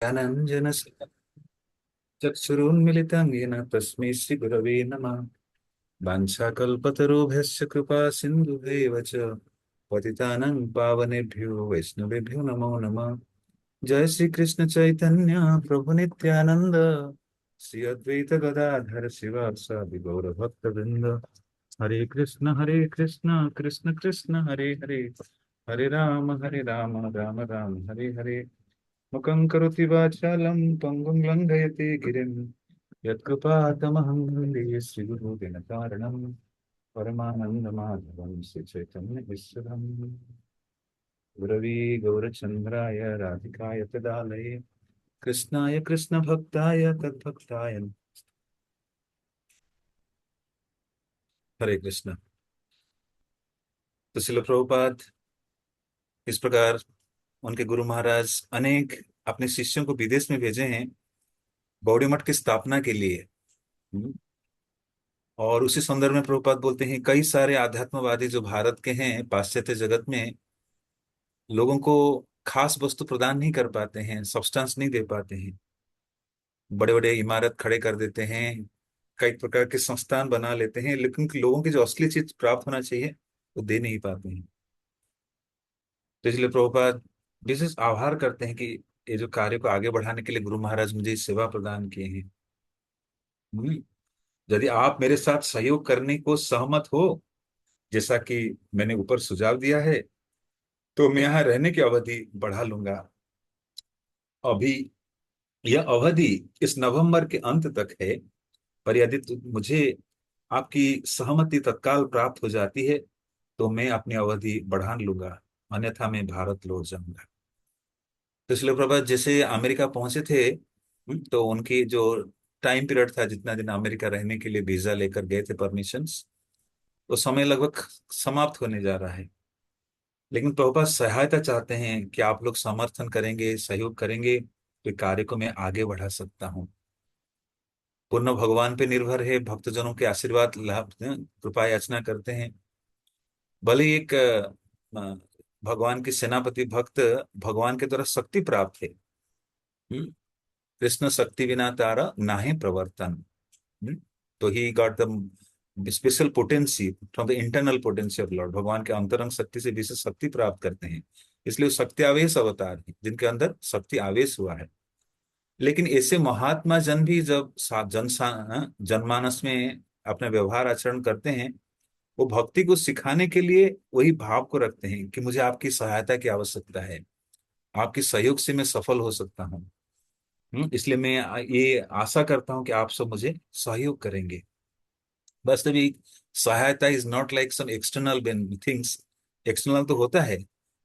ज्ञानाञ्जन चक्षुरुन्मिलितं येन तस्मै श्रीगुरवे नमः। वाञ्छाकल्पतरुभ्यश्च कृपा सिन्धुभ्येव च पतितानां पावनेभ्यो वैष्णवेभ्यो नमो नमः। जय श्री कृष्ण चैतन्य प्रभु नित्यानंद, श्री अद्वैत गदाधर शिवासादि गौर भक्त वृंद। हरे कृष्ण कृष्ण कृष्ण हरे हरे, हरे राम राम राम हरे हरे। मुखं करोति वाचालं पङ्गुं लङ्घयति गिरिं, यत्कृपातमहं वन्दे श्रीगुरुदिनकारणं परमानन्दमाधवं श्रीचैतन्यविश्वम्। गुरवे गौरचन्द्राय राधिकाय तदालये कृष्णाय कृष्णभक्ताय तद्भक्ताय। हरे कृष्ण। तो शिल प्रभुपाद इस प्रकार उनके गुरु महाराज अनेक अपने शिष्यों को विदेश में भेजे हैं गौड़ी मठ की स्थापना के लिए। हम्म। और उसी संदर्भ में प्रभुपाद बोलते हैं कई सारे आध्यात्मवादी जो भारत के हैं पाश्चात्य जगत में लोगों को खास वस्तु प्रदान नहीं कर पाते हैं, सब्सटेंस नहीं दे पाते हैं। बड़े बड़े इमारत खड़े कर देते हैं, कई प्रकार के संस्थान बना लेते हैं, लेकिन लोगों की जो असली चीज प्राप्त होना चाहिए वो दे नहीं पाते हैं। तो इसलिए प्रभुपाद विशेष आभार करते हैं कि ये जो कार्य को आगे बढ़ाने के लिए गुरु महाराज मुझे इस सेवा प्रदान किए हैं। हम्म। यदि आप मेरे साथ सहयोग करने को सहमत हो, जैसा कि मैंने ऊपर सुझाव दिया है, तो मैं यहाँ रहने की अवधि बढ़ा लूंगा। अभी यह अवधि इस नवंबर के अंत तक है, पर यदि मुझे आपकी सहमति तत्काल प्राप्त हो जाती है तो मैं अपनी अवधि बढ़ा लूंगा, अन्यथा मैं भारत लौट जाऊंगा। तो इसलिए प्रभात जैसे अमेरिका पहुंचे थे, तो उनकी जो टाइम पीरियड था, जितना दिन अमेरिका रहने के लिए वीजा लेकर गए थे परमिशंस, वो समय लगभग समाप्त होने जा रहा है। लेकिन प्रभुपाद सहायता चाहते हैं कि आप लोग समर्थन करेंगे, सहयोग करेंगे तो कार्य को मैं आगे बढ़ा सकता हूँ। पूर्ण भगवान पे निर्भर है, भक्तजनों के आशीर्वाद लाभ कृपा याचना करते हैं। भले ही एक भगवान के सेनापति भक्त भगवान के द्वारा शक्ति प्राप्त है। हम्म। कृष्ण शक्ति बिना तारा नाहि प्रवर्तन। हम्म। तो he got the special potency from the internal potency of Lord. भगवान के अंतरंग शक्ति से विशेष शक्ति प्राप्त करते हैं, इसलिए वो शक्ति आवेश अवतार है जिनके अंदर शक्ति आवेश हुआ है। लेकिन ऐसे महात्मा जन भी जब जनमानस में अपना व्यवहार आचरण करते हैं, वो भक्ति को सिखाने के लिए वही भाव को रखते हैं कि मुझे आपकी सहायता की आवश्यकता है, आपके सहयोग से मैं सफल हो सकता हूँ। इसलिए मैं ये आशा करता हूँ कि आप सब मुझे सहयोग करेंगे। वास्तविक सहायता is not like some external things. External तो होता है,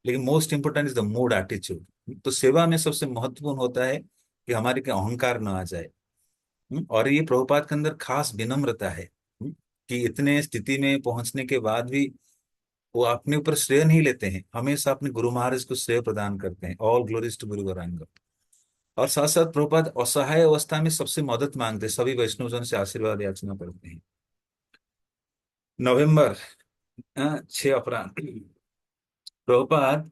लेकिन most important is the mood attitude. तो सेवा में सबसे महत्वपूर्ण होता है कि हमारे के अहंकार न आ जाए। और ये प्रभुपाद के अंदर खास विनम्रता है। कि इतने स्थिति में पहुंचने के बाद भी वो अपने ऊपर श्रेय नहीं लेते हैं, हमेशा अपने गुरु महाराज को श्रेय प्रदान करते हैं। ऑल ग्लोरीज टू गुरु गौरांग। और साथ साथ प्रभुपाद असहाय अवस्था में सबसे मदद मांगते हैं, सभी वैष्णवजन से आशीर्वाद याचना करते हैं। नवंबर 6 अपराह्न प्रभुपाद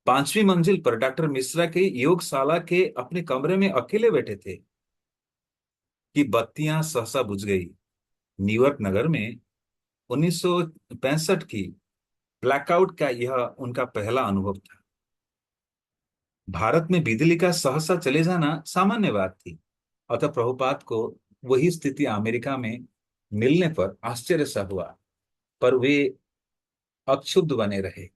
5वीं मंजिल पर डॉक्टर मिश्रा के योगशाला के अपने कमरे में अकेले बैठे थे कि बत्तियां सहसा बुझ गई। न्यूयॉर्क नगर में 1965 की ब्लैकआउट का यह उनका पहला अनुभव था। भारत में बिजली का सहसा चले जाना सामान्य बात थी, अतः प्रभुपाद को वही स्थिति अमेरिका में मिलने पर आश्चर्य सा हुआ। पर वे अक्षुब्ध बने रहे।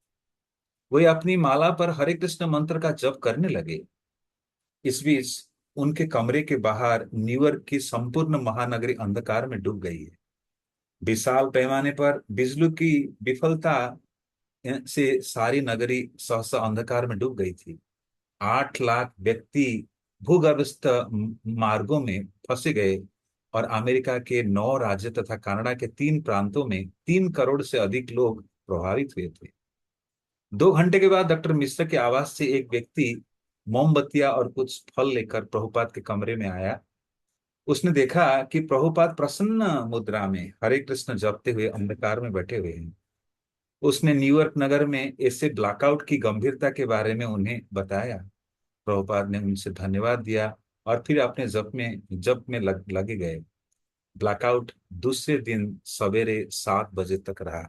वे अपनी माला पर हरे कृष्ण मंत्र का जप करने लगे। इस बीच उनके कमरे के बाहर न्यूयॉर्क की संपूर्ण महानगरी अंधकार में डूब गई है। विशाल पैमाने पर बिजली की विफलता से सारी नगरी सहसा अंधकार में डूब गई थी। 8 लाख व्यक्ति भूगर्भस्थ मार्गों में फंसे गए और अमेरिका के 9 राज्य तथा कनाडा के 3 प्रांतों में 3 करोड़ से अधिक लोग प्रभावित हुए थे। 2 घंटे के बाद डॉक्टर मिश्र के आवास से एक व्यक्ति मोमबत्तियां और कुछ फल लेकर प्रभुपाद के कमरे में आया। उसने देखा कि प्रभुपाद प्रसन्न मुद्रा में हरे कृष्ण जपते हुए अंधकार में बैठे हुए हैं। उसने न्यूयॉर्क नगर में ऐसे ब्लैकआउट की गंभीरता के बारे में उन्हें बताया प्रभुपाद ने उनसे धन्यवाद दिया और फिर अपने जप में लगे गए। ब्लैकआउट दूसरे दिन सवेरे 7 बजे तक रहा।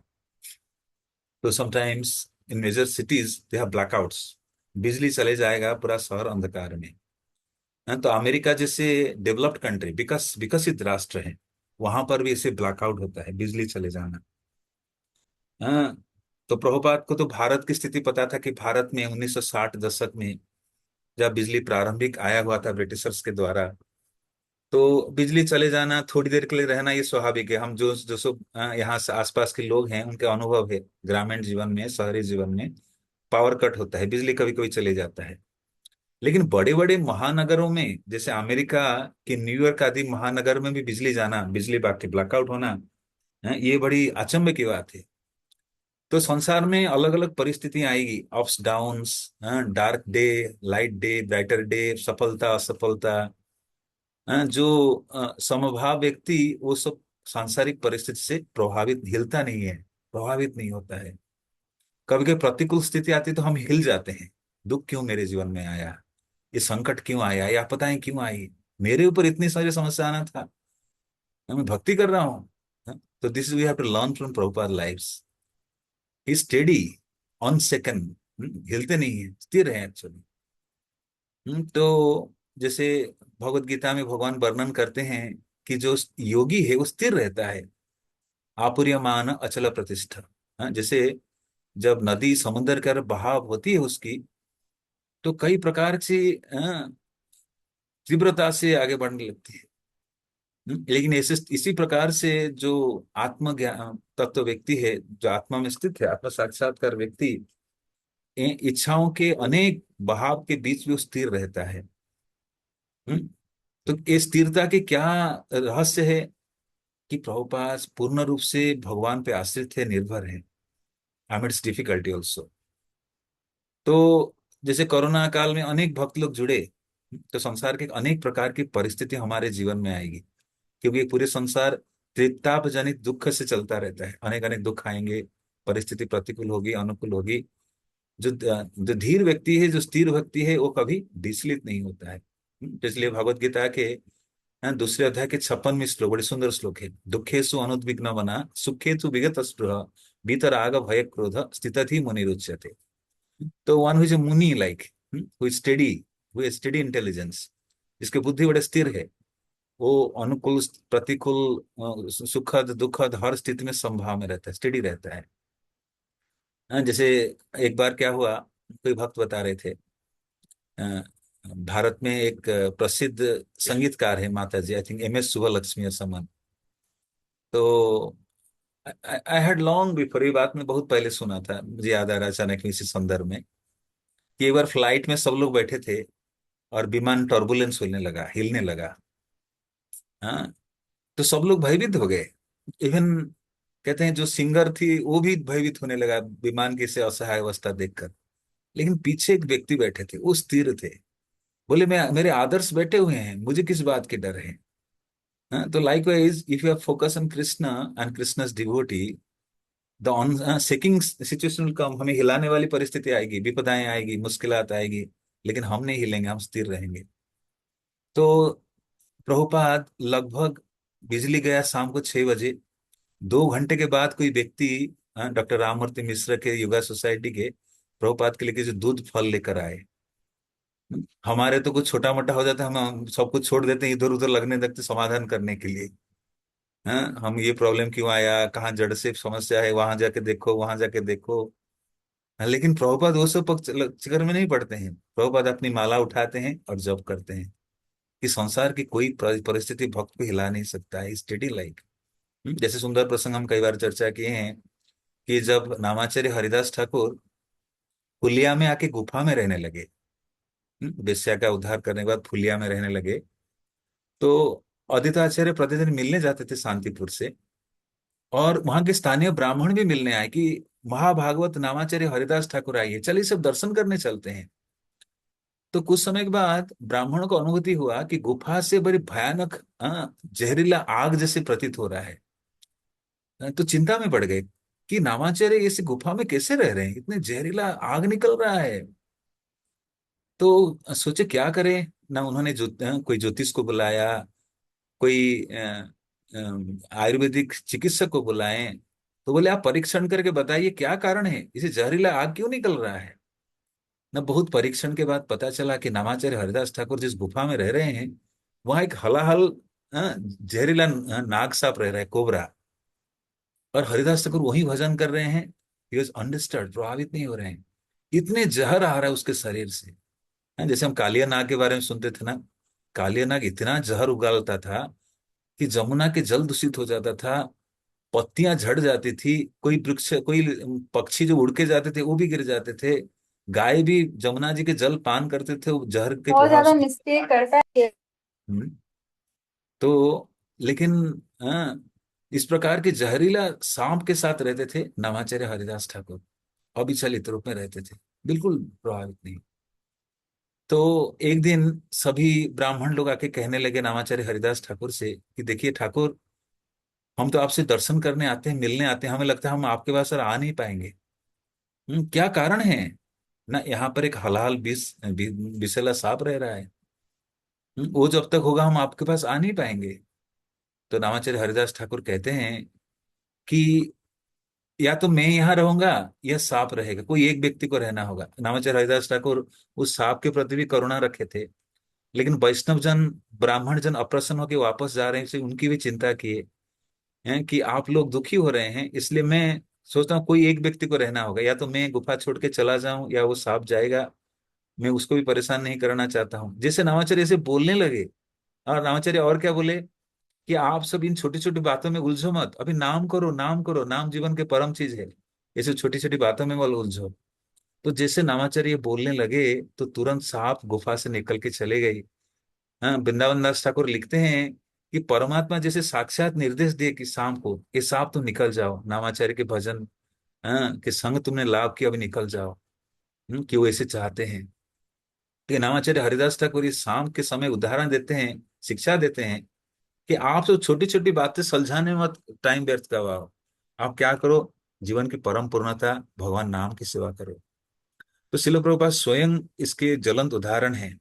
तो sometimes in major cities they have blackouts. बिजली चले जाएगा, पूरा शहर अंधकार में। हाँ, तो अमेरिका जैसे डेवलप्ड कंट्री, विकसित राष्ट्र है, वहां पर भी ऐसे ब्लैकआउट होता है, बिजली चले जाना। हाँ। तो प्रभुपाद को तो भारत की स्थिति पता था कि भारत में 1960 दशक में जब बिजली प्रारंभिक आया हुआ था ब्रिटिशर्स के द्वारा, तो बिजली चले जाना, थोड़ी देर के लिए रहना, ये स्वाभाविक है। हम जो जो सब यहाँ से आसपास के लोग हैं, उनके अनुभव है ग्रामीण जीवन में, शहरी जीवन में पावर कट होता है, बिजली कभी कभी चले जाता है। लेकिन बड़े बड़े महानगरों में, जैसे अमेरिका के न्यूयॉर्क आदि महानगर में भी बिजली जाना, बिजली बाकी ब्लैकआउट होना, ये बड़ी अचंभे की बात है। तो संसार में अलग अलग परिस्थितियां आएगी, ups downs, dark day, light day, brighter day, सफलता असफलता। जो समभाव व्यक्ति, वो सब सांसारिक परिस्थिति से प्रभावित, हिलता नहीं है, प्रभावित नहीं होता है। कभी कभी प्रतिकूल स्थिति आती है तो हम हिल जाते हैं। दुख क्यों मेरे जीवन में आया, ये संकट क्यों आया, या पता है क्यों आई, मेरे ऊपर इतनी सारी समस्या आना था, मैं भक्ति कर रहा हूँ। तो this we have to learn from Prabhupada lives. He steady on second, हिलते नहीं है, स्थिर है एक्चुअली। तो जैसे भगवत गीता में भगवान वर्णन करते हैं कि जो योगी है वो स्थिर रहता है, आपूर्यमान अचल प्रतिष्ठा। जैसे जब नदी समुद्र का बहाव होती है उसकी, तो कई प्रकार से तीव्रता से आगे बढ़ने लगती है। लेकिन ऐसे इसी प्रकार से जो आत्मज्ञान तत्व व्यक्ति है, जो आत्मा में स्थित है, आत्म साक्षात्कार व्यक्ति, इच्छाओं के अनेक बहाव के बीच भी वो स्थिर रहता है। हम्म, तो ये स्थिरता के क्या रहस्य है कि प्रभुपाद पूर्ण रूप से भगवान पे आश्रित है, निर्भर है, amidst डिफिकल्टी ऑल्सो। तो जैसे कोरोना काल में अनेक भक्त लोग जुड़े, तो संसार के अनेक प्रकार की परिस्थिति हमारे जीवन में आएगी, क्योंकि ये पूरे संसार त्रिताप जनित दुख से चलता रहता है। अनेक अनेक दुख आएंगे, परिस्थिति प्रतिकूल होगी, अनुकूल होगी। जो धीर व्यक्ति है, जो स्थिर व्यक्ति है, वो कभी विचलित नहीं होता है। तो इसलिए भगवत गीता के दूसरे अध्याय के 56वें श्लोक बड़े सुंदर श्लोक है। दुखेषु अनुद्विग्न मना सुखेषु विगत स्पृह वीतराग भय क्रोध स्थितधि मुनिरुच्यते। तो वन हु इज ए मुनि, like who is steady, who is steady intelligence, जिसकी बुद्धि बड़े स्थिर है, वो अनुकूल प्रतिकूल सुखद दुखद हर स्थिति में संभाव में रहता है, स्टेडी रहता है। जैसे एक बार क्या हुआ, कोई भक्त बता रहे थे, अ, भारत में एक प्रसिद्ध संगीतकार है माता जी, आई थिंक MS सुब्बलक्ष्मी और समन। तो आई हैड लॉन्ग बिफोर, ये बात मैं बहुत पहले सुना था, मुझे याद आ रहा अचानक इसी संदर्भ में, कि एक बार फ्लाइट में सब लोग बैठे थे और विमान टर्बुलेंस होने लगा, हिलने लगा। हाँ। तो सब लोग भयभीत हो गए। इवन कहते हैं जो सिंगर थी वो भी भयभीत होने लगा विमान की से असहाय अवस्था देखकर। लेकिन पीछे एक व्यक्ति बैठे थे, वो स्थिर थे, बोले मैं, मेरे आदर्श बैठे हुए हैं, मुझे किस बात की डर है। हाँ, तो likewise if you focus on Krishna and Krishna's devotee, the on shaking situation will come, हमें हिलाने वाली परिस्थिति आएगी, विपदाएं आएगी, मुश्किलात आएगी, लेकिन हम नहीं हिलेंगे, हम स्थिर रहेंगे। तो प्रभुपाद लगभग, बिजली गया शाम को 6 बजे, 2 घंटे के बाद कोई व्यक्ति, डॉक्टर राममूर्ति मिश्र के योगा सोसाइटी के, प्रभुपाद के लिए किसी दूध फल लेकर आए। हमारे तो कुछ छोटा मोटा हो जाता है, हम सब कुछ छोड़ देते हैं, इधर उधर लगने लगते समाधान करने के लिए। हाँ, हम ये प्रॉब्लम क्यों आया, कहाँ जड़ से समस्या है, वहां जाके देखो, वहां जाके देखो। हाँ, लेकिन प्रभुपाद वो सब चक्कर में नहीं पड़ते हैं। प्रभुपाद अपनी माला उठाते हैं और जप करते हैं, कि संसार की कोई परिस्थिति भक्त को हिला नहीं सकता है, स्टेडी लाइक। जैसे सुंदर प्रसंग हम कई बार चर्चा किए हैं, कि जब नामाचार्य हरिदास ठाकुर फुलिया में आके गुफा में रहने लगे, वेश्या का उद्धार करने के बाद फुलिया में रहने लगे, तो अद्वैताचार्य प्रतिदिन मिलने जाते थे शांतिपुर से, और वहां के स्थानीय ब्राह्मण भी मिलने आए कि महाभागवत नामाचार्य हरिदास ठाकुर आइए, चलिए सब दर्शन करने चलते हैं। तो कुछ समय के बाद ब्राह्मणों को अनुभूति हुआ कि गुफा से बड़ी भयानक जहरीला आग जैसे प्रतीत हो रहा है। तो चिंता में पड़ गए कि नामाचार्य ऐसी गुफा में कैसे रह रहे हैं, इतने जहरीला आग निकल रहा है। तो सोचे क्या करें ना। उन्होंने कोई ज्योतिष को बुलाया, कोई आयुर्वेदिक चिकित्सक को बुलाएं। तो बोले आप परीक्षण करके बताइए क्या कारण है, इसे जहरीला आग क्यों निकल रहा है। न बहुत परीक्षण के बाद पता चला कि नामाचार्य हरिदास ठाकुर जिस गुफा में रह रहे हैं, वहां एक हलाहल जहरीला नाग सांप रह रहा है, कोबरा। और हरिदास ठाकुर वही भजन कर रहे हैं। ही वॉज अनडिस्टर्ब, प्रभावित नहीं हो रहे हैं। इतने जहर आ रहा है उसके शरीर से। जैसे हम कालिया नाग के बारे में सुनते थे ना, कालिया नाग इतना जहर उगालता था कि जमुना के जल दूषित हो जाता था, पत्तियां झड़ जाती थी, कोई वृक्ष, कोई पक्षी जो उड़ के जाते थे वो भी गिर जाते थे। गाय भी जमुना जी के जल पान करते थे, वो जहर के बहुत प्रभाव ज्यादा से। मिस्टेक करता है। हम्म। तो लेकिन हाँ, इस प्रकार के जहरीला सांप के साथ रहते थे नामाचार्य हरिदास ठाकुर। अविचलित रूप में रहते थे, बिल्कुल प्रभावित नहीं। तो एक दिन सभी ब्राह्मण लोग आके कहने लगे नामाचार्य हरिदास ठाकुर से कि देखिए ठाकुर, हम तो आपसे दर्शन करने आते हैं, मिलने आते हैं, हमें लगता है हम आपके पास और आ नहीं पाएंगे। क्या कारण है ना। यहाँ पर एक हलाल विषैला सांप रह रहा है। वो जब तक होगा हम आपके पास आ नहीं पाएंगे। तो नामाचार्य हरिदास ठाकुर कहते हैं कि या तो मैं यहाँ रहूंगा या सांप रहेगा, कोई एक व्यक्ति को रहना होगा। नामाचार्य हरिदास ठाकुर उस सांप के प्रति भी करुणा रखे थे, लेकिन वैष्णव जन, ब्राह्मण जन अप्रसन्न होकर वापस जा रहे हैं, इसलिए उनकी भी चिंता किए हैं कि आप लोग दुखी हो रहे हैं, इसलिए मैं सोचता हूँ कोई एक व्यक्ति को रहना होगा। या तो मैं गुफा छोड़ के चला जाऊं या वो सांप जाएगा, मैं उसको भी परेशान नहीं करना चाहता हूँ। जैसे नामाचार्य ऐसे बोलने लगे, और नामाचार्य और क्या बोले कि आप सब इन छोटी छोटी बातों में उलझो मत, अभी नाम करो, नाम करो, नाम जीवन के परम चीज है। ऐसे छोटी छोटी बातों में मत उलझो। तो जैसे नामाचार्य ये बोलने लगे तो तुरंत सांप गुफा से निकल के चले गई। हाँ, वृंदावन दास ठाकुर लिखते हैं कि परमात्मा जैसे साक्षात निर्देश दिए कि सांप को, ये सांप तुम निकल जाओ, नामाचार्य के भजन के संग तुमने लाभ किया, अभी निकल जाओ। कि वो ऐसे चाहते हैं। तो नामाचार्य हरिदास ठाकुर इस सांप के समय उदाहरण देते हैं, शिक्षा देते हैं कि आप जो छोटी छोटी बातें सुलझाने में मत टाइम व्यर्थ करवाओ। आप क्या करो, जीवन की परम पूर्णता भगवान नाम की सेवा करो। तो शिल प्रभुपाद स्वयं इसके ज्वलंत उदाहरण हैं।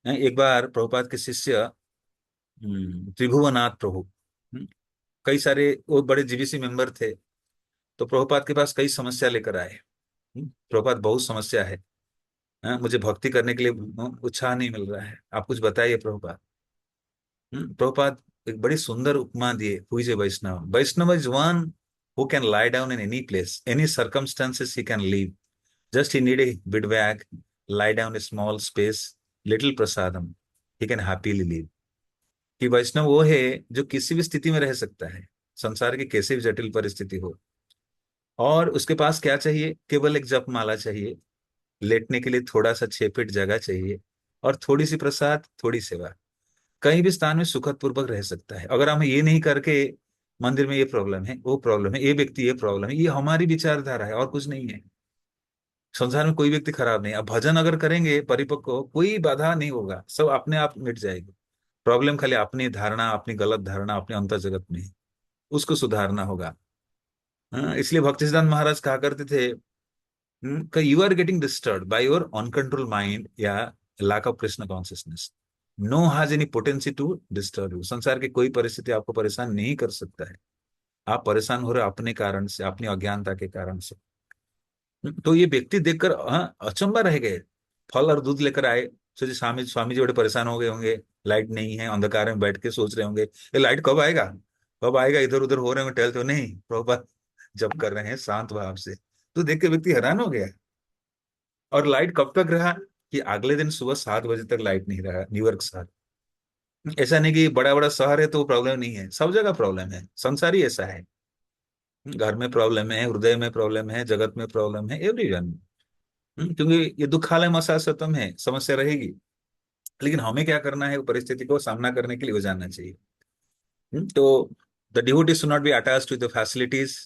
एक बार प्रभुपाद के शिष्य त्रिभुवनाथ प्रभु, कई सारे वो बड़े जीबीसी मेंबर थे। तो प्रभुपाद के पास कई समस्या लेकर आए। प्रभुपाद बहुत समस्या है, मुझे भक्ति करने के लिए उत्साह नहीं मिल रहा है, आप कुछ बताइए प्रभुपाद। प्रभुपाद एक बड़ी सुंदर उपमा दिए, हुई जे वैष्णव, Vaishnava is one who can lie down in any place, any circumstances he can live, just he need a bead bag, lie down a small space, little prasadam, he can happily live. कि वैष्णव वो है जो किसी भी स्थिति में रह सकता है, संसार की कैसी भी जटिल परिस्थिति हो, और उसके पास क्या चाहिए, केवल एक जप माला चाहिए, लेटने के लिए थोड़ा सा 6 फीट जगह चाहिए, और थोड़ी सी प्रसाद, थोड़ी सेवा, कहीं भी स्थान में सुखद पूर्वक रह सकता है। अगर हम ये नहीं करके मंदिर में ये प्रॉब्लम है, वो प्रॉब्लम है, ये व्यक्ति ये प्रॉब्लम है, ये हमारी विचारधारा है और कुछ नहीं है। संसार में कोई व्यक्ति खराब नहीं है। अब भजन अगर करेंगे परिपक्व, कोई बाधा नहीं होगा, सब अपने आप मिट जाएगी। प्रॉब्लम खाली अपनी धारणा, अपनी गलत धारणा अपने अंतर जगत में है, उसको सुधारना होगा। हाँ, इसलिए भक्ति सिद्धांत महाराज कहा करते थे कि you are getting disturb by your uncontrol mind या lack of Krishna consciousness, no has any potency to disturb you. संसार की कोई परिस्थिति आपको परेशान नहीं कर सकता है। आप परेशान हो रहे हो अपने कारण से, अपनी अज्ञानता के कारण से। तो ये व्यक्ति देखकर अचंबा रह गए। फल और दूध लेकर आए, सोचे स्वामी स्वामी जी बड़े परेशान हो गए होंगे, लाइट नहीं है, अंधकार में बैठ के सोच रहे होंगे ये लाइट कब आएगा, कब आएगा, इधर उधर हो रहे होंगे, टहलते हो नहीं, प्रभुपाद जब कर रहे हैं शांत भाव से। तो देख के व्यक्ति हैरान हो गया। और लाइट कब तक रहा, कि अगले दिन सुबह 7 बजे तक लाइट नहीं रहा न्यूयॉर्क शहर। ऐसा नहीं कि बड़ा बड़ा शहर है तो प्रॉब्लम नहीं है, सब जगह प्रॉब्लम है, संसार ही ऐसा है। घर में प्रॉब्लम है, हृदय में प्रॉब्लम है, जगत में प्रॉब्लम है, एवरीवन। क्योंकि ये दुखालय मशाश्वतम है, समस्या रहेगी। लेकिन हमें क्या करना है, वो परिस्थिति को सामना करने के लिए हो जाना चाहिए। तो the devotee should not be attached with the facilities,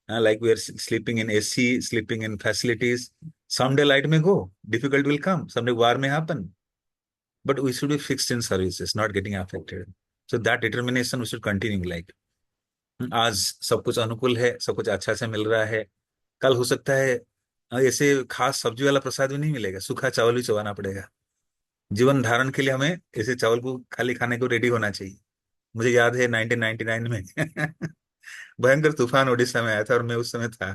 like we are sleeping in AC, sleeping in facilities. someday light may go, difficult will come, someday war may happen, but we should be fixed in services, not getting affected. So that determination we should continue, like आज सब कुछ अनुकूल है, सब कुछ अच्छा से मिल रहा है, कल हो सकता है और ऐसे खास सब्जी वाला प्रसाद भी नहीं मिलेगा, सूखा चावल भी चबाना पड़ेगा। जीवन धारण के लिए हमें ऐसे चावल को खाली खाने को रेडी होना चाहिए। मुझे याद है 1999 में भयंकर तूफान उड़ीसा में आया था, और मैं उस समय था।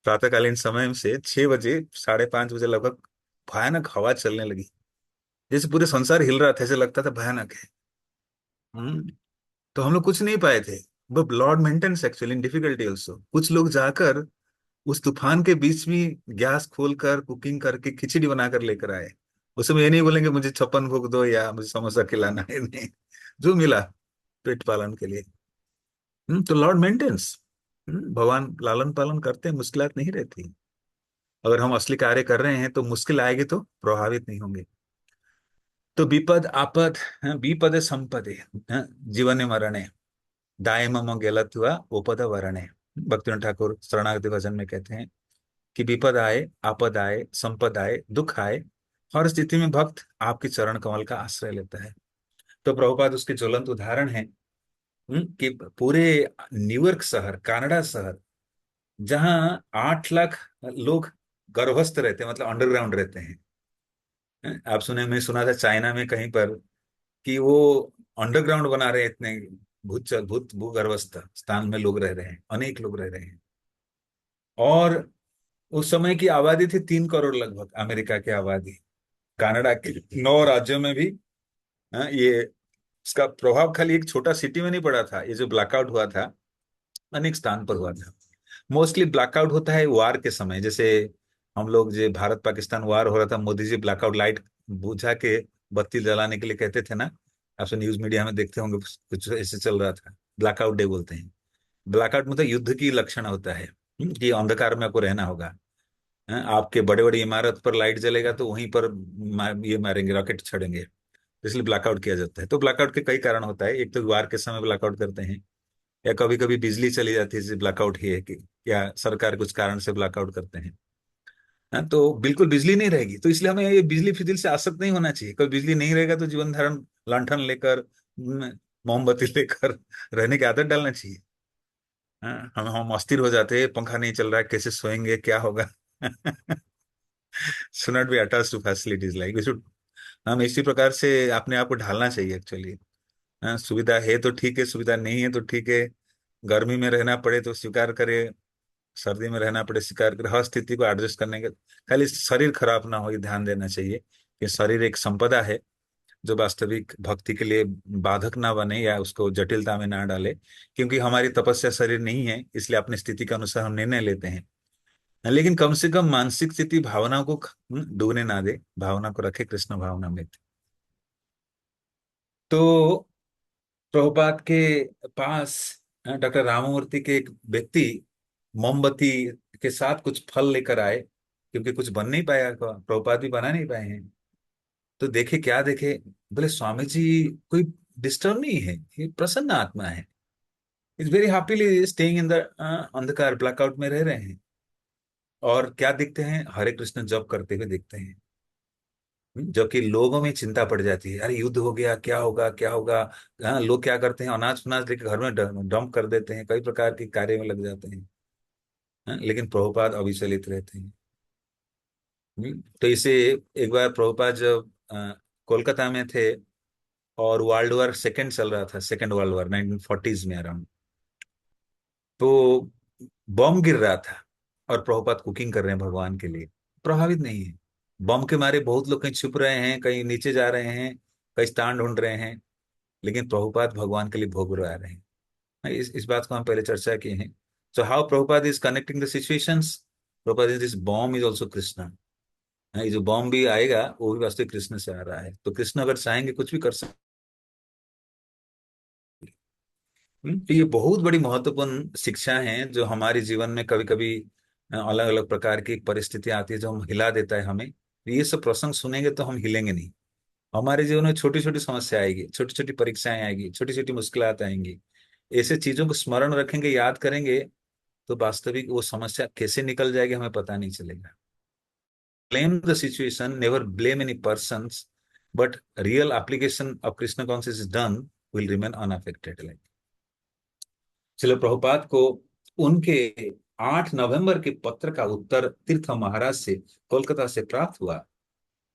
प्रातःकालीन समय से 6 बजे, 5:30 बजे लगभग भयानक हवा चलने लगी, जैसे पूरे संसार हिल रहा था, ऐसे लगता था भयानक है। हम्म। तो हम लोग कुछ नहीं पाए थे। But Lord maintains actually in difficulty also, कुछ लोग जाकर उस तूफान के बीच में गैस खोलकर कुकिंग करके खिचड़ी बनाकर लेकर आए। उस समय ये नहीं बोलेंगे मुझे 56 भोग दो या मुझे समोसा खिलाना है, नहीं, जो मिला पेट पालन के लिए। तो लॉर्ड मेंटेन्स, भगवान लालन पालन करते हैं, मुश्किलात नहीं रहती। अगर हम असली कार्य कर रहे हैं तो मुश्किल आएगी तो प्रभावित नहीं होंगे। तो विपद आपद, विपद संपदे, जीवन मरणे, दाय मम गेलत हुआ ओपद वरणे। भक्तिनाथ ठाकुर शरणागति भजन में कहते हैं कि विपद आए, आपद आए, संपद आए, दुख आए, हर स्थिति में भक्त आपके चरण कमल का आश्रय लेता है। तो प्रभुपाद उसके ज्वलंत उदाहरण हैं। कि पूरे न्यूयॉर्क शहर, कनाडा शहर, जहां 8 लाख लोग गर्भस्थ रहते हैं, मतलब अंडरग्राउंड रहते हैं। आप सुने, मैं सुना था चाइना में कहीं पर कि वो अंडरग्राउंड बना रहे हैं, इतने भूत भूगर्भस्थ स्थान में लोग रह रहे हैं, अनेक लोग रह रहे हैं। और उस समय की आबादी थी 3 करोड़ लगभग, अमेरिका की आबादी। कनाडा के 9 राज्यों में भी ये इसका प्रभाव खाली एक छोटा सिटी में नहीं पड़ा था। ये जो ब्लैकआउट हुआ था, अनेक स्थान पर हुआ था। मोस्टली ब्लैकआउट होता है वार के समय, जैसे हम लोग जो भारत पाकिस्तान वार हो रहा था, मोदी जी ब्लैकआउट लाइट बुझा के बत्ती जलाने के लिए कहते थे ना। आप सब न्यूज मीडिया में देखते होंगे, कुछ ऐसे चल रहा था। ब्लैकआउट डे बोलते हैं। ब्लैकआउट मतलब युद्ध की लक्षण होता है, कि अंधकार में आपको रहना होगा। आपके बड़े बड़ी इमारत पर लाइट जलेगा तो वहीं पर ये मारेंगे, रॉकेट छड़ेंगे। इसलिए ब्लैकआउट किया जाता है। तो ब्लैकआउट के कई कारण होता है। एक तो वार के समय ब्लैकआउट करते हैं, या कभी कभी बिजली चली जाती है, जैसे ब्लैकआउट ही है कि, या सरकार कुछ कारण से ब्लैकआउट करते हैं। तो बिल्कुल बिजली नहीं रहेगी, तो इसलिए हमें ये बिजली फिजिल से आसक्त नहीं होना चाहिए। कभी बिजली नहीं रहेगा तो जीवन धारण लंठन लेकर, मोमबत्ती लेकर रहने की आदत डालना चाहिए। हम अस्थिर हो जाते हैं, पंखा नहीं चल रहा है, कैसे सोएंगे, क्या होगा। should not be attached to facilities like we should। हम इसी प्रकार से अपने आप को ढालना चाहिए एक्चुअली। सुविधा है तो ठीक है, सुविधा नहीं है तो ठीक है। गर्मी में रहना पड़े तो स्वीकार करे, सर्दी में रहना पड़े स्वीकार करे, हर स्थिति को एडजस्ट करने के। खाली शरीर खराब ना हो, ये ध्यान देना चाहिए कि शरीर एक संपदा है, जो वास्तविक भक्ति के लिए बाधक ना बने या उसको जटिलता में ना डाले। क्योंकि हमारी तपस्या शरीर नहीं है, इसलिए अपनी स्थिति के अनुसार हम निर्णय लेते हैं। लेकिन कम से कम मानसिक स्थिति भावना को डूबने ना दे, भावना को रखे कृष्ण भावना में। तो प्रभुपाद के पास डॉक्टर राममूर्ति के एक व्यक्ति मोमबत्ती के साथ कुछ फल लेकर आए, क्योंकि कुछ बन नहीं पाया, प्रभुपाद भी बना नहीं पाए हैं। तो देखे, क्या देखे, बोले स्वामी जी कोई डिस्टर्ब नहीं है, ये प्रसन्न आत्मा है, is very happily staying in the अंधकार, ब्लैकआउट में रह रहे हैं। और क्या दिखते हैं, हरे कृष्ण जप करते हुए दिखते हैं। जबकि लोगों में चिंता पड़ जाती है, अरे युद्ध हो गया, क्या होगा क्या होगा। हाँ, लोग क्या करते हैं, अनाज फनाज लेके घर में डंप कर देते हैं, कई प्रकार के कार्य में लग जाते हैं। हाँ, लेकिन प्रभुपाद अविचलित रहते हैं। तो इसे, एक बार प्रभुपाद जब कोलकाता में थे, और वर्ल्ड वॉर सेकेंड चल रहा था, सेकेंड वर्ल्ड वॉर 1940s में अराउंड। तो बम गिर रहा था, और प्रभुपाद कुकिंग कर रहे हैं भगवान के लिए, प्रभावित नहीं है। बम के मारे बहुत लोग कहीं छुप रहे हैं, कहीं नीचे जा रहे हैं, कहीं स्थान ढूंढ रहे हैं, लेकिन प्रभुपाद भगवान के लिए भोग लगा रहे हैं। इस बात को हम पहले चर्चा किए हैं। So how Prabhupada is connecting the situations. Prabhupada is this bomb is also Krishna. ये जो बॉम्ब भी आएगा वो भी वास्तविक कृष्ण से आ रहा है, तो कृष्ण अगर चाहेंगे कुछ भी कर सकते। तो ये बहुत बड़ी महत्वपूर्ण शिक्षा है, जो हमारे जीवन में कभी कभी अलग अलग प्रकार की परिस्थिति आती है, जो हम हिला देता है हमें। ये सब प्रसंग सुनेंगे तो हम हिलेंगे नहीं। हमारे जीवन में छोटी छोटी समस्या आएगी, छोटी छोटी परीक्षाएं आएगी, छोटी छोटी मुश्किलात आएंगी। ऐसे चीजों को स्मरण रखेंगे, याद करेंगे, तो वास्तविक वो समस्या कैसे निकल जाएगी हमें पता नहीं चलेगा। Blame the situation, never blame any persons, but real application of Krishna consciousness is done will remain unaffected। Like, चलो प्रभुपाद को उनके 8 नवंबर के पत्र का उत्तर तीर्थ महाराज से कोलकाता से प्राप्त हुआ।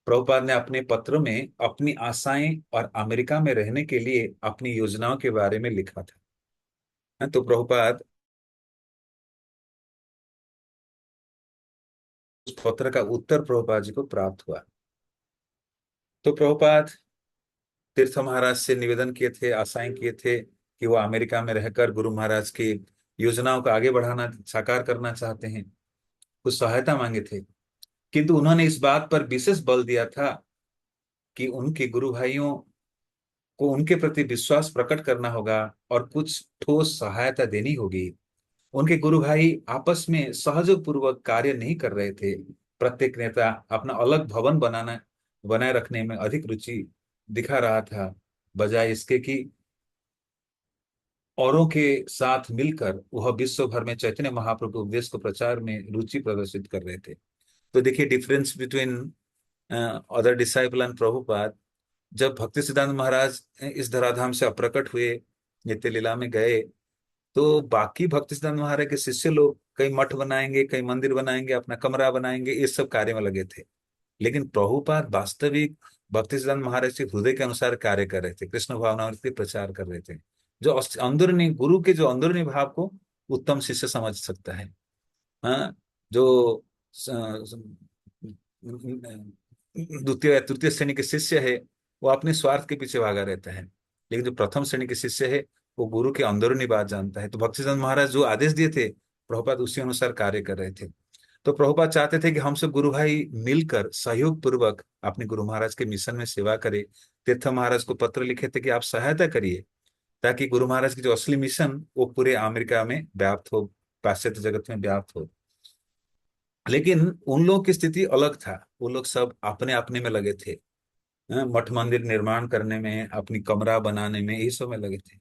प्रभुपाद ने अपने पत्र में अपनी आशाएं और अमेरिका में रहने के लिए अपनी योजनाओं के बारे में लिखा था। तो प्रभुपाद उस पत्र का उत्तर प्रभुपाद जी को प्राप्त हुआ। तो प्रभुपाद तीर्थ महाराज से निवेदन किए थे, आशाएं किए थे कि वो अमेरिका में रहकर गुरु महाराज की योजनाओं को आगे बढ़ाना, साकार करना चाहते हैं, कुछ सहायता मांगे थे। किंतु उन्होंने इस बात पर विशेष बल दिया था कि उनके गुरु भाइयों को उनके प्रति विश्वास प्रकट करना होगा और कुछ ठोस सहायता देनी होगी। उनके गुरु भाई आपस में सहयोग पूर्वक कार्य नहीं कर रहे थे। प्रत्येक नेता अपना अलग भवन बनाए रखने में अधिक रुचि दिखा रहा था, बजाय इसके कि औरों के साथ मिलकर वह विश्व भर में चैतन्य महाप्रभु के उपदेश को प्रचार में रुचि प्रदर्शित कर रहे थे। तो देखिए difference between other disciple and Prabhupada. जब भक्ति सिद्धांत महाराज इस धराधाम से अप्रकट हुए, नित्य लीला में गए, तो बाकी भक्ति सिद्धांत महाराज के शिष्य लोग कई मठ बनाएंगे, कई मंदिर बनाएंगे, अपना कमरा बनाएंगे, इस सब कार्य में लगे थे। लेकिन प्रभुपाद वास्तविक भक्ति सिद्धांत महाराज के हृदय के अनुसार कार्य कर रहे थे, कृष्ण भावनामृत प्रचार कर रहे थे। जो अंदरूनी गुरु के जो अंदरूनी भाव को उत्तम शिष्य समझ सकता है। हाँ, जो द्वितीय या तृतीय श्रेणी के शिष्य है, वो अपने स्वार्थ के पीछे भागा रहता है। लेकिन जो प्रथम श्रेणी के शिष्य है, वो गुरु के अंदरूनी बात जानता है। तो भक्तिसिद्धांत महाराज जो आदेश दिए थे, प्रभुपाद उसी अनुसार कार्य कर रहे थे। तो प्रभुपाद चाहते थे कि हम सब गुरु भाई मिलकर सहयोग पूर्वक अपने गुरु महाराज के मिशन में सेवा करें। तीर्थ महाराज को पत्र लिखे थे कि आप सहायता करिए, ताकि गुरु महाराज की जो असली मिशन वो पूरे अमेरिका में व्याप्त हो, पाश्चात्य जगत में व्याप्त हो। लेकिन उन लोगों की स्थिति अलग था। वो लोग सब अपने अपने में लगे थे, मठ मंदिर निर्माण करने में, अपनी कमरा बनाने में, यही सब में लगे थे।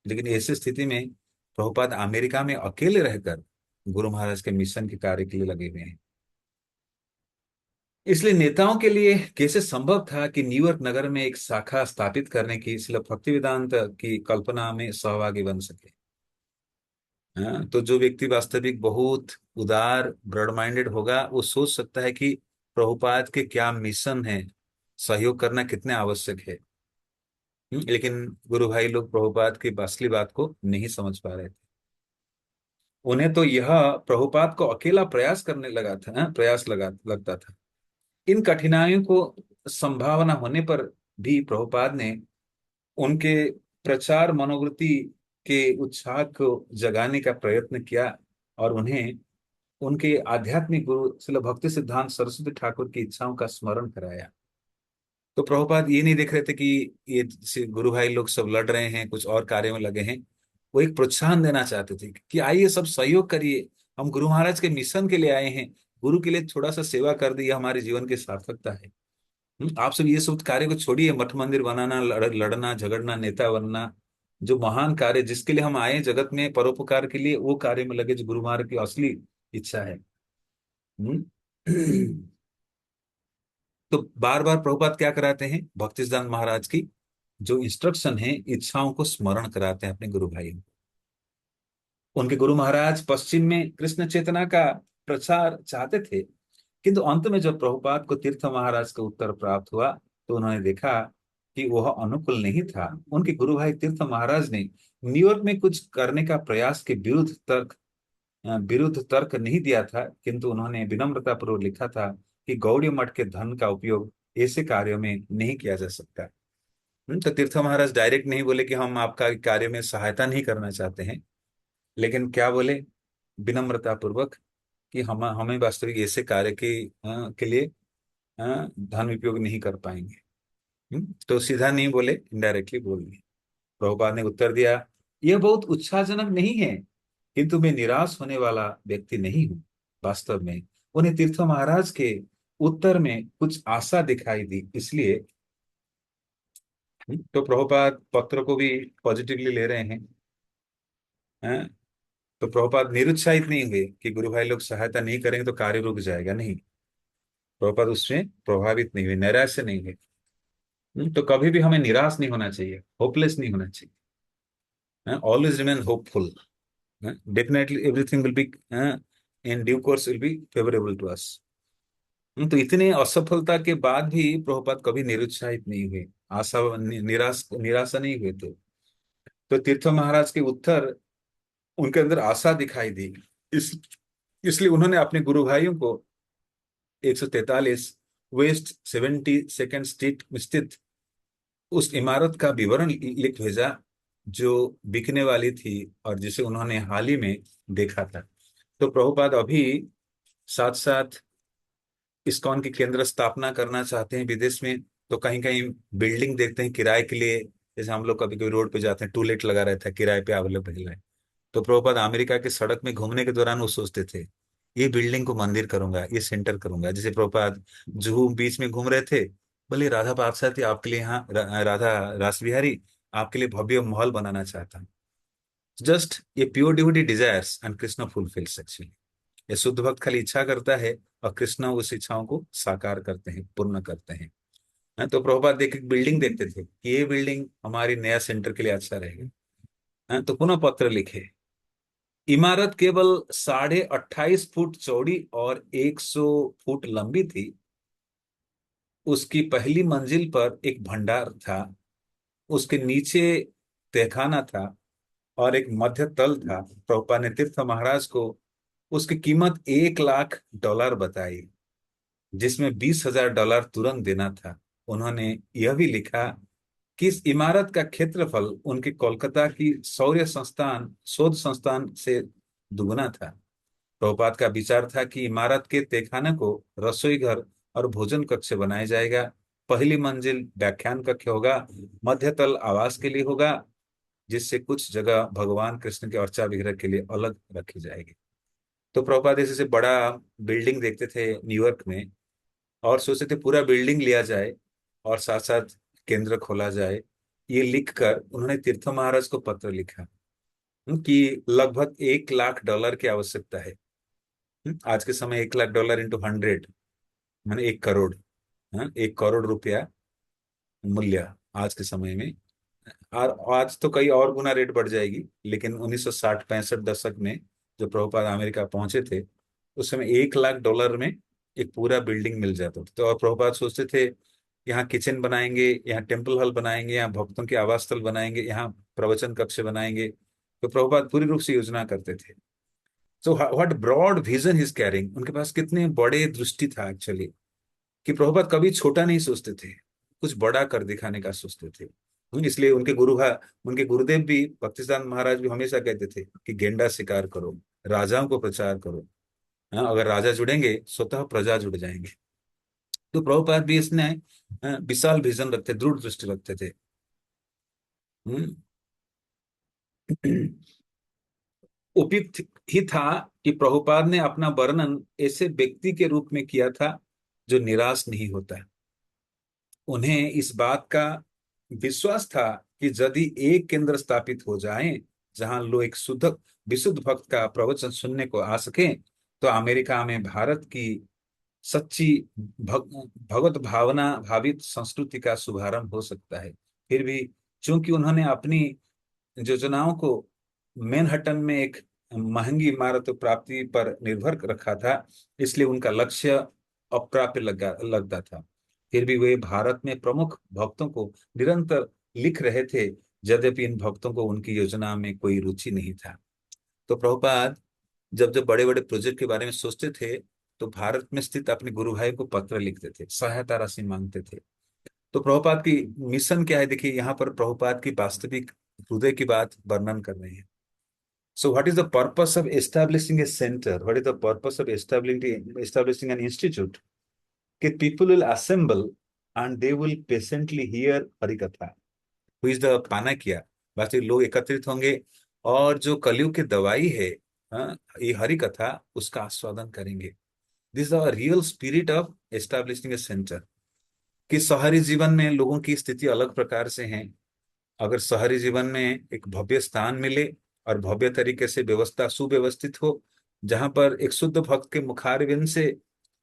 लेकिन ऐसी स्थिति में प्रभुपाद अमेरिका में अकेले रहकर गुरु महाराज के मिशन के कार्य के लिए लगे हुए हैं। इसलिए नेताओं के लिए कैसे संभव था कि न्यूयॉर्क नगर में एक शाखा स्थापित करने की, इसलिए भक्ति वेदांत की कल्पना में सहभागी बन सके। हाँ, तो जो व्यक्ति वास्तविक बहुत उदार ब्रॉड माइंडेड होगा, वो सोच सकता है कि प्रभुपाद के क्या मिशन है, सहयोग करना कितने आवश्यक है। लेकिन गुरु भाई लोग प्रभुपाद की असली बात को नहीं समझ पा रहे थे। उन्हें तो यह प्रभुपाद को अकेला प्रयास करने लगा था, प्रयास लगा लगता था। इन कठिनाइयों को संभावना होने पर भी प्रभुपाद ने उनके प्रचार मनोवृत्ति के उत्साह को जगाने का प्रयत्न किया और उन्हें उनके आध्यात्मिक गुरु श्रील भक्ति सिद्धांत सरस्वती ठाकुर की इच्छाओं का स्मरण कराया। तो प्रभुपाद ये नहीं देख रहे थे कि ये गुरु भाई लोग सब लड़ रहे हैं, कुछ और कार्य में लगे हैं। वो एक प्रोत्साहन देना चाहते थे कि आइए सब सहयोग करिए, हम गुरु महाराज के मिशन के लिए आए हैं, गुरु के लिए थोड़ा सा सेवा कर दी, हमारे जीवन की सार्थकता है। आप सब ये सब कार्य को छोड़िए, मठ मंदिर बनाना, लड़ना झगड़ना, नेता बनना। जो महान कार्य जिसके लिए हम आए जगत में, परोपकार के लिए, वो कार्य में लगे जो गुरु महाराज की असली इच्छा है। हम्म? तो बार बार प्रभुपाद क्या कराते हैं, भक्ति सिद्धांत महाराज की जो इंस्ट्रक्शन है, इच्छाओं को स्मरण कराते हैं अपने गुरु भाइयों को। उनके गुरु महाराज पश्चिम में कृष्ण चेतना का प्रचार चाहते थे, किंतु अंत में जब प्रभुपाद को तीर्थ महाराज का उत्तर प्राप्त हुआ, तो उन्होंने देखा कि वह अनुकूल नहीं था। उनके गुरु भाई तीर्थ महाराज ने न्यूयॉर्क में कुछ करने का प्रयास के विरुद्ध तर्क नहीं दिया था, किंतु उन्होंने विनम्रता पूर्वक लिखा था कि गौड़ी मठ के धन का उपयोग ऐसे कार्यों में नहीं किया जा सकता। तो तीर्थ महाराज डायरेक्ट नहीं बोले कि हम आपका कार्य में सहायता नहीं करना चाहते हैं, लेकिन क्या बोले, विनम्रता पूर्वक, कि हम हमें वास्तविक ऐसे कार्य के लिए धन उपयोग नहीं कर पाएंगे। तो सीधा नहीं बोले, इनडायरेक्टली बोल दिए। प्रभुपाद ने उत्तर दिया, यह बहुत उत्साहजनक नहीं है, किंतु मैं निराश होने वाला व्यक्ति नहीं हूँ। वास्तव में उन्हें तीर्थ महाराज के उत्तर में कुछ आशा दिखाई दी, इसलिए तो प्रभुपाद पत्र को भी पॉजिटिवली ले रहे हैं। हैं? तो प्रभुपाद निरुत्साहित नहीं हुए कि गुरु भाई लोग सहायता नहीं करेंगे तो कार्य रुक जाएगा, नहीं। प्रभुपाद उसमें प्रभावित नहीं हुए, नैराश्य नहीं हुए। तो कभी भी हमें निराश नहीं होना चाहिए, होपलेस नहीं होना चाहिए। Always remain hopeful. Definitely everything will be in due course will be favourable to us. तो इतने असफलता के बाद भी प्रभुपाद कभी निरुत्साहित नहीं हुए, आशा निराशा नहीं हुए थे। तो तीर्थ महाराज के उत्तर उनके अंदर आशा दिखाई दी। इस इसलिए उन्होंने अपने गुरु भाइयों को 143 वेस्ट 72nd स्ट्रीट में स्थित उस इमारत का विवरण लिख भेजा, जो बिकने वाली थी और जिसे उन्होंने हाल ही में देखा था। तो प्रभुपाद अभी साथ साथ इस्कॉन की केंद्र स्थापना करना चाहते हैं विदेश में। तो कहीं कहीं बिल्डिंग देखते हैं किराए के लिए, जैसे हम लोग कभी कभी रोड पे जाते हैं, टूलेट लगा रहता है, किराए पे अवेलेबल है। तो प्रभुपाद अमेरिका के सड़क में घूमने के दौरान वो सोचते थे, ये बिल्डिंग को मंदिर करूंगा, ये सेंटर करूंगा। जैसे प्रभुपाद जुहू बीच में घूम रहे थे, बोले राधा पार्षद आपके लिए यहाँ राधा रास बिहारी आपके लिए भव्य महल बनाना चाहता हूँ। जस्ट ये pure devotee desires and Krishna fulfils actually. ये शुद्ध भक्त खाली इच्छा करता है और कृष्ण उस इच्छाओं को साकार करते हैं, पूर्ण करते हैं। तो प्रभुपाद देख एक बिल्डिंग देखते थे कि ये बिल्डिंग हमारी नया सेंटर के लिए अच्छा रहेगा। तो पुनः पत्र लिखे। इमारत केवल 28.5 फुट चौड़ी और 100 फुट लंबी थी। उसकी पहली मंजिल पर एक भंडार था, उसके नीचे तहखाना था और एक मध्य तल था। प्रभुपाद ने तीर्थ महाराज को उसकी कीमत $1 लाख बताई, जिसमें $20,000 तुरंत देना था। उन्होंने यह भी लिखा कि इस इमारत का क्षेत्रफल उनके कोलकाता की सौर्य संस्थान शोध संस्थान से दुगना था। प्रभुपाद का विचार था कि इमारत के तहखाने को रसोई घर और भोजन कक्ष बनाया जाएगा। पहली मंजिल व्याख्यान कक्ष होगा, मध्य तल आवास के लिए होगा, जिससे कुछ जगह भगवान कृष्ण के अर्चा विग्रह के लिए अलग रखी जाएगी। तो प्रभुपाद ऐसे से बड़ा बिल्डिंग देखते थे न्यूयॉर्क में और सोचते थे पूरा बिल्डिंग लिया जाए और साथ साथ केंद्र खोला जाए। ये लिखकर उन्होंने तीर्थ महाराज को पत्र लिखा कि लगभग $1 लाख की आवश्यकता है। आज के समय $1 लाख इंटू 100 माने 1 करोड़। 1 करोड़ रुपया मूल्य आज के समय में। और आज तो कई और गुना रेट बढ़ जाएगी, लेकिन 1960-65 दशक में जो प्रभुपाद अमेरिका पहुंचे थे, उस समय $1 लाख में एक पूरा बिल्डिंग मिल जाता था। तो और प्रभुपाद सोचते थे यहाँ किचन बनाएंगे, यहाँ टेम्पल हॉल बनाएंगे, यहाँ भक्तों के आवास स्थल बनाएंगे, यहाँ प्रवचन कक्ष बनाएंगे। तो प्रभुपाद पूरी रूप से योजना करते थे। So what broad vision is carrying, उनके पास कितने बड़े दृष्टि था एक्चुअली, कि प्रभुपाद कभी छोटा नहीं सोचते थे, कुछ बड़ा कर दिखाने का सोचते थे। इसलिए उनके गुरुदेव भी भक्तिसिद्धांत महाराज भी हमेशा कहते थे कि गेंडा शिकार करो, राजाओं को प्रचार करो। अगर राजा जुड़ेंगे स्वतः प्रजा जुड़ जाएंगे। तो प्रभुपाद भी इसने विशाल विजन रखते, दृढ़ दृष्टि रखते थे। हम्म। उपयुक्त ही था कि प्रभुपाद ने अपना वर्णन ऐसे व्यक्ति के रूप में किया था जो निराश नहीं होता। उन्हें इस बात का विश्वास था कि यदि एक केंद्र स्थापित हो जाए जहां लोग एक शुद्ध विशुद्ध भक्त का प्रवचन सुनने को आ सके, तो अमेरिका में भारत की सच्ची भगवत भावना भावित संस्कृति का शुभारंभ हो सकता है। फिर भी चूंकि उन्होंने अपनी योजनाओं को मैनहट्टन में एक महंगी इमारत प्राप्ति पर निर्भर रखा था, इसलिए उनका लक्ष्य अप्राप्य लगता था। फिर भी वे भारत में प्रमुख भक्तों को निरंतर लिख रहे थे, यद्यपि इन भक्तों को उनकी योजना में कोई रुचि नहीं था। तो प्रभुपाद जब जब बड़े बड़े प्रोजेक्ट के बारे में सोचते थे, तो भारत में स्थित अपने गुरु भाई को पत्र लिखते थे, सहायता राशि मांगते थे। तो प्रभुपाद की मिशन क्या है, देखिए यहाँ पर प्रभुपाद की वास्तविक हृदय की बात वर्णन कर रहे हैं। So what is the purpose of establishing a centre, what is the purpose of establishing an institute, कि people will assemble and they will patiently hear Hari katha. Who is the पानाकिया, वास्तविक लोग एकत्रित होंगे और जो कलयुग की दवाई है, ये हरि कथा, उसका आस्वादन करेंगे। This is the real spirit of establishing a centre. कि शहरी जीवन में लोगों की स्थिति अलग प्रकार से है। अगर शहरी जीवन में एक भव्य स्थान मिले और भव्य तरीके से व्यवस्था सुव्यवस्थित हो, जहां पर एक शुद्ध भक्त के मुखारविंद से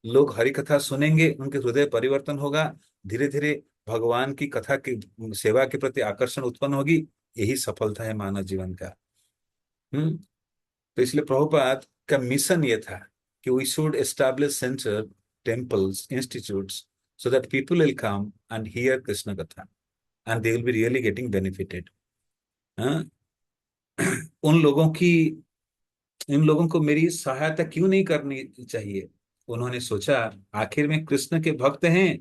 लोग हरि कथा सुनेंगे, उनके हृदय परिवर्तन होगा, धीरे धीरे भगवान की कथा की सेवा के प्रति आकर्षण उत्पन्न होगी। यही सफलता है मानव जीवन का। तो इसलिए प्रभुपाद का मिशन ये था कि we should establish centre, temples, institutes, so that people will come and hear Krishna katha and they will be really getting benefited. उन लोगों की इन लोगों को मेरी सहायता क्यों नहीं करनी चाहिए? उन्होंने सोचा, आखिर में कृष्ण के भक्त हैं,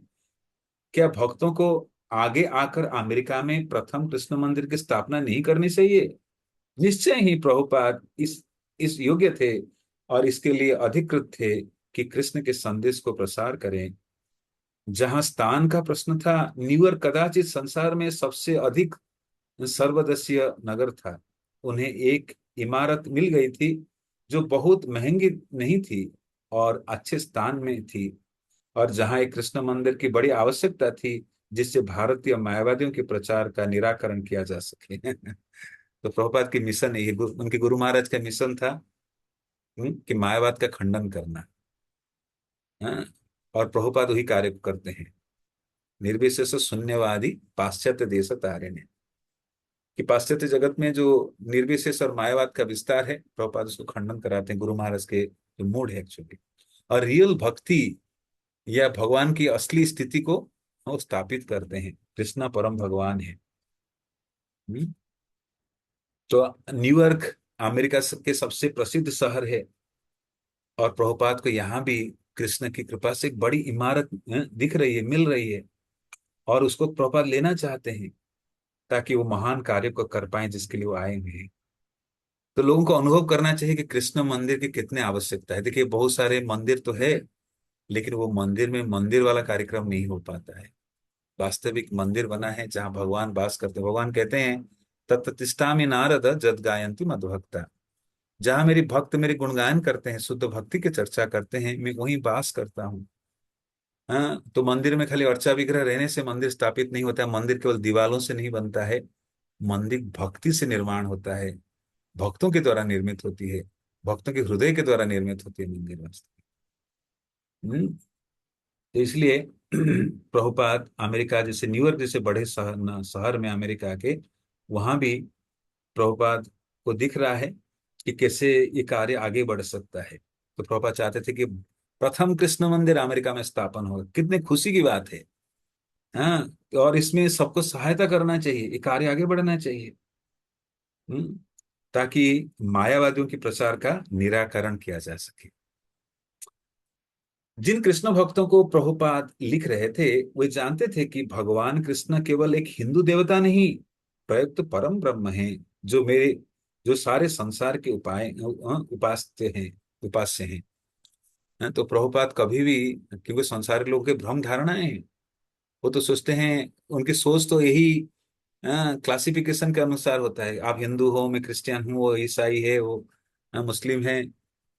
क्या भक्तों को आगे आकर अमेरिका में प्रथम कृष्ण मंदिर की स्थापना नहीं करनी चाहिए? निश्चय ही प्रभुपाद इस योग्य थे और इसके लिए अधिकृत थे कि कृष्ण के संदेश को प्रसार करें। जहां स्थान का प्रश्न था, न्यूयॉर्क कदाचित संसार में सबसे अधिक सर्वदशीय नगर था। उन्हें एक इमारत मिल गई थी जो बहुत महंगी नहीं थी और अच्छे स्थान में थी, और जहां एक कृष्ण मंदिर की बड़ी आवश्यकता थी जिससे भारतीय मायावादियों के प्रचार का निराकरण किया जा सके। तो प्रभुपाद की मिशन है ये, उनके गुरु महाराज का मिशन था कि मायावाद का खंडन करना। हाँ, और प्रभुपाद वही कार्य करते हैं। निर्विशेष शून्यवादी पाश्चात्य देश तारिणे, कि पाश्चात्य जगत में जो निर्विशेष और मायावाद का विस्तार है, प्रभुपाद उसको खंडन कराते हैं, गुरु महाराज के जो मूड है एक्चुअली। और रियल भक्ति या भगवान की असली स्थिति को वो स्थापित करते हैं। कृष्णा परम भगवान है। हम्म? तो न्यूयॉर्क अमेरिका के सबसे प्रसिद्ध शहर है, और प्रभुपाद को यहाँ भी कृष्ण की कृपा से एक बड़ी इमारत दिख रही है, मिल रही है, और उसको प्रभुपाद लेना चाहते हैं ताकि वो महान कार्य को कर पाए जिसके लिए वो आए हुए हैं। तो लोगों को अनुभव करना चाहिए कि कृष्ण मंदिर की कितने आवश्यकता है। देखिए, बहुत सारे मंदिर तो है, लेकिन वो मंदिर में मंदिर वाला कार्यक्रम नहीं हो पाता है। वास्तविक मंदिर बना है जहाँ भगवान वास करते हैं। भगवान कहते हैं, तत्तिष्ठामि नारद जद गायन्ति मद्भक्ता। जहाँ मेरी भक्त मेरे गुणगान करते हैं, शुद्ध भक्ति की चर्चा करते हैं, मैं वहीं वास करता हूँ। हाँ, तो मंदिर में खाली अर्चा विग्रह रहने से मंदिर स्थापित नहीं होता है। मंदिर केवल दीवालों से नहीं बनता है, मंदिर भक्ति से निर्माण होता है, भक्तों के द्वारा निर्मित होती है, भक्तों के हृदय के द्वारा निर्मित होती है मंदिर वास्तव में। तो इसलिए प्रभुपाद अमेरिका जैसे न्यूयॉर्क जैसे बड़े शहर में अमेरिका के, वहां भी प्रभुपाद को दिख रहा है कि कैसे ये कार्य आगे बढ़ सकता है। तो प्रभुपाद चाहते थे कि प्रथम कृष्ण मंदिर अमेरिका में स्थापन हो। कितने खुशी की बात है। हाँ, और इसमें सबको सहायता करना चाहिए, ये कार्य आगे बढ़ना चाहिए। हम्म, ताकि मायावादियों के प्रचार का निराकरण किया जा सके। जिन कृष्ण भक्तों को प्रभुपाद लिख रहे थे, वे जानते थे कि भगवान कृष्ण केवल एक हिंदू देवता नहीं, प्रयुक्त परम ब्रह्म है, जो मेरे जो सारे संसार के उपास्य हैं, उपास्य हैं। तो प्रभुपाद कभी भी, क्योंकि संसारी लोगों के भ्रम धारणाएं हैं, वो तो सोचते हैं, उनकी सोच तो यही क्लासिफिकेशन के अनुसार होता है। आप हिंदू हो, मैं क्रिश्चियन हूँ, वो ईसाई है, वो मुस्लिम है,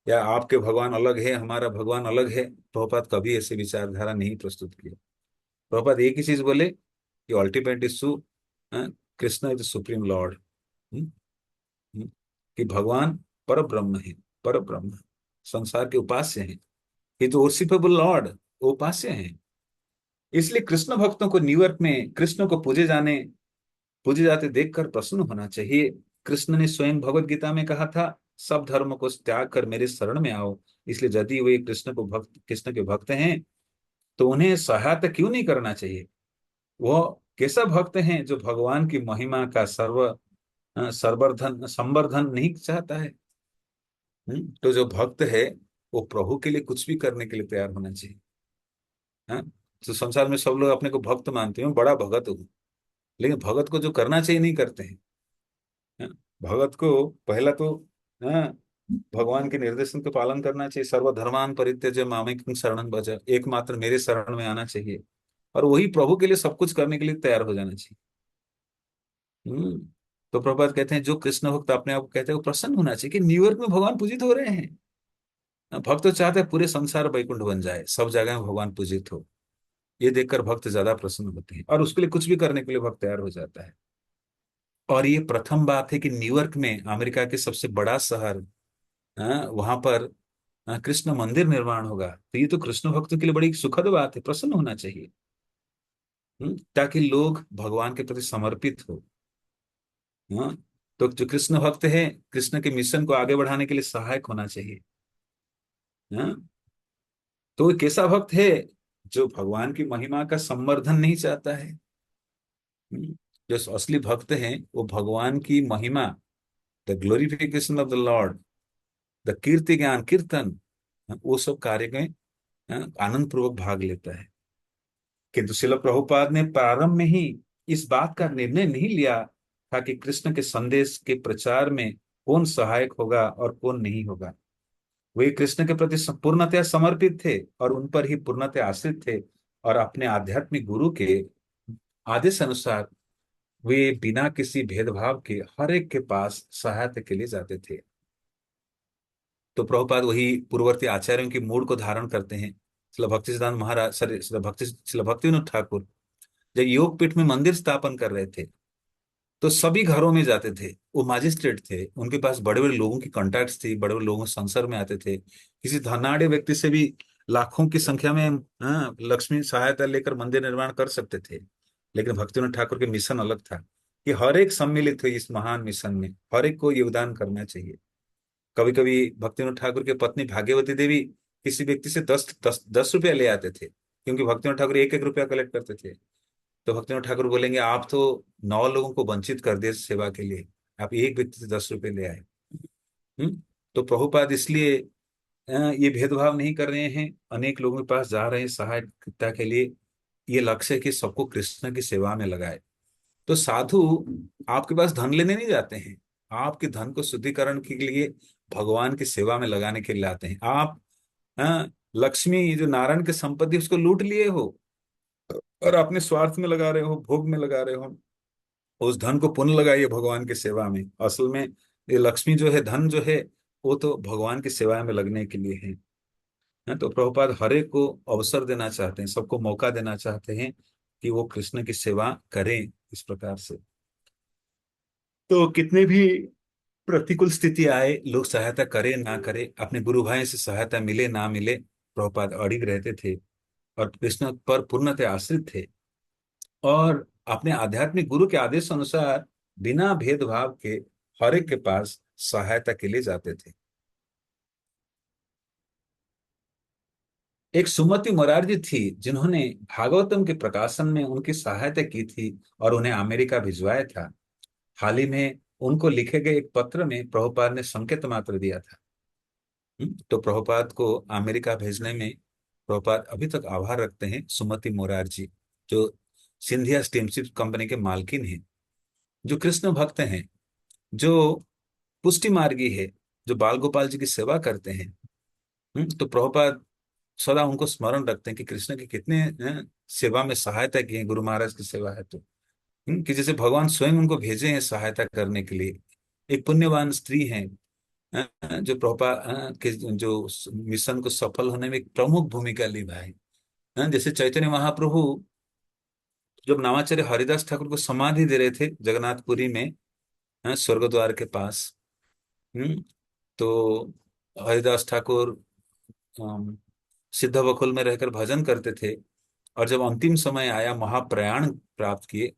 या आपके भगवान अलग है, हमारा भगवान अलग है। प्रभुपाद कभी ऐसी विचारधारा नहीं प्रस्तुत किया। प्रभुपाद एक ही चीज बोले कि ultimate issue, Krishna is supreme Lord, कि भगवान पर ब्रह्म है, पर ब्रह्म, संसार के उपास्य हैं, ये तो वर्शिपेबल लॉर्ड, उपास्य हैं। इसलिए कृष्ण भक्तों को न्यूयॉर्क में कृष्ण को पूजे जाते देखकर प्रसन्न होना चाहिए। कृष्ण ने स्वयं भगवत गीता में कहा था, सब धर्म को त्याग कर मेरे शरण में आओ। इसलिए यदि वे कृष्ण के भक्त हैं, तो उन्हें सहायता क्यों नहीं करना चाहिए? वो कैसा भक्त हैं जो भगवान की महिमा का सर्वर्धन संवर्धन नहीं चाहता है? तो जो भक्त है, वो प्रभु के लिए कुछ भी करने के लिए तैयार होना चाहिए। हाँ, तो संसार में सब लोग अपने को भक्त मानते हैं, बड़ा भगत हूँ, लेकिन भगत को जो करना चाहिए नहीं करते हैं। हाँ, भगत को पहला तो, हाँ, भगवान के निर्देशन का पालन करना चाहिए। सर्वधर्मान परित्यज्य मामेकं शरणं भज, एकमात्र मेरे शरण में आना चाहिए, और वही प्रभु के लिए सब कुछ करने के लिए तैयार हो जाना चाहिए। हम्म तो प्रभुपाद कहते हैं, जो कृष्ण भक्त अपने आप को कहते हैं, वो प्रसन्न होना चाहिए कि न्यूयॉर्क में भगवान पूजित हो रहे हैं। भक्त तो चाहते हैं पूरे संसार वैकुंठ बन जाए, सब जगह में भगवान पूजित हो। ये देखकर भक्त ज्यादा प्रसन्न होते हैं, और उसके लिए कुछ भी करने के लिए भक्त तैयार हो जाता है। और ये प्रथम बात है कि न्यूयॉर्क में, अमेरिका के सबसे बड़ा शहर, वहां पर कृष्ण मंदिर निर्माण होगा। तो ये तो कृष्ण भक्तों के लिए बड़ी सुखद बात है, प्रसन्न होना चाहिए। ताकि लोग भगवान के प्रति समर्पित हो। हाँ, तो जो कृष्ण भक्त है, कृष्ण के मिशन को आगे बढ़ाने के लिए सहायक होना चाहिए। हाँ, तो एक ऐसा भक्त है जो भगवान की महिमा का संवर्धन नहीं चाहता है। हम्म, जो असली भक्त हैं वो भगवान की महिमा, the glorification of the lord, the कीर्ति ज्ञान कीर्तन, वो सब कार्य में आनंद पूर्वक भाग लेता है। किंतु शिल प्रभुपाद ने प्रारंभ में ही इस बात का निर्णय नहीं लिया था कि कृष्ण के संदेश के प्रचार में कौन सहायक होगा और कौन नहीं होगा। वे कृष्ण के प्रति पूर्णतया समर्पित थे और उन पर ही पूर्णतया आश्रित थे, और अपने आध्यात्मिक गुरु के आदेश अनुसार वे बिना किसी भेदभाव के हर एक के पास सहायता के लिए जाते थे। तो प्रभुपाद वही पूर्ववर्ती आचार्यों की मूड को धारण करते हैं। श्रील भक्ति सिद्धांत महाराज, सॉरी, श्रील भक्ति विनोद ठाकुर जब योगपीठ में मंदिर स्थापन कर रहे थे तो सभी घरों में जाते थे। वो मजिस्ट्रेट थे, उनके पास बड़े बड़े लोगों की कॉन्टैक्ट्स थी, बड़े बड़े लोगों के संसर्ग में आते थे। किसी धनाढ़ व्यक्ति से भी लाखों की संख्या में लक्ष्मी सहायता लेकर मंदिर निर्माण कर सकते थे। लेकिन भक्तिविनोद ठाकुर के मिशन अलग था कि हर एक सम्मिलित हुई इस महान मिशन में, हर एक को योगदान करना चाहिए। कभी कभी भक्तिविनोद ठाकुर की पत्नी भाग्यवती देवी किसी व्यक्ति से दस दस 10 रुपया ले आते थे, क्योंकि भक्तिविनोद ठाकुर एक एक रुपया कलेक्ट करते थे। तो भक्तिनाथ ठाकुर बोलेंगे आप तो 9 लोगों को वंचित कर दिए सेवा के लिए, आप एक व्यक्ति से 10 रुपए ले आए। तो प्रभुपाद इसलिए ये भेदभाव नहीं कर रहे हैं, अनेक लोगों के पास जा रहे हैं सहायता के लिए। ये लक्ष्य है कि सबको कृष्ण की सेवा में लगाए। तो साधु आपके पास धन लेने नहीं जाते हैं, आपके धन को शुद्धिकरण के लिए भगवान की सेवा में लगाने के लिए आते हैं। आप लक्ष्मी जो नारायण की संपत्ति उसको लूट लिए हो और अपने स्वार्थ में लगा रहे हो, भोग में लगा रहे हो। उस धन को पुण्य लगाइए भगवान की सेवा में। असल में ये लक्ष्मी जो है, धन जो है, वो तो भगवान की सेवा में लगने के लिए है। तो प्रभुपाद हर एक को अवसर देना चाहते हैं, सबको मौका देना चाहते हैं कि वो कृष्ण की सेवा करें इस प्रकार से। तो कितने भी प्रतिकूल स्थिति आए, लोग सहायता करे ना करे, अपने गुरु भाई से सहायता मिले ना मिले, प्रभुपाद अड़िग रहते थे और कृष्ण पर पूर्णतः आश्रित थे। और अपने आध्यात्मिक गुरु के आदेश अनुसार बिना भेदभाव के हर एक के पास सहायता के लिए जाते थे। एक सुमति मोरारजी थी जिन्होंने भागवतम के प्रकाशन में उनकी सहायता की थी और उन्हें अमेरिका भिजवाया था। हाल ही में उनको लिखे गए एक पत्र में प्रभुपाद ने संकेत मात्र दिया था। तो प्रभुपाद को अमेरिका भेजने में प्रभुपाद अभी तक आभार रखते हैं सुमति मोरारजी, जो सिंधिया स्टीमशिप कंपनी के मालकिन हैं, जो कृष्ण भक्त हैं, जो पुष्टि मार्गी है, जो बाल गोपाल जी की सेवा करते हैं। तो प्रभुपाद सदा उनको स्मरण रखते हैं कि कृष्ण की कितने सेवा में सहायता की है, गुरु महाराज की सेवा है। तो कि जैसे भगवान स्वयं उनको भेजे हैं सहायता करने के लिए। एक पुण्यवान स्त्री हैं जो प्रभुपाद के जो मिशन को सफल होने में एक प्रमुख भूमिका निभाई। जैसे चैतन्य महाप्रभु जब नामाचार्य हरिदास ठाकुर को समाधि दे रहे थे जगन्नाथपुरी में, स्वर्ग द्वार के पास, हम्म, तो हरिदास ठाकुर अम, सिद्ध बकुल में रहकर भजन करते थे। और जब अंतिम समय आया, महाप्रयाण प्राप्त किए,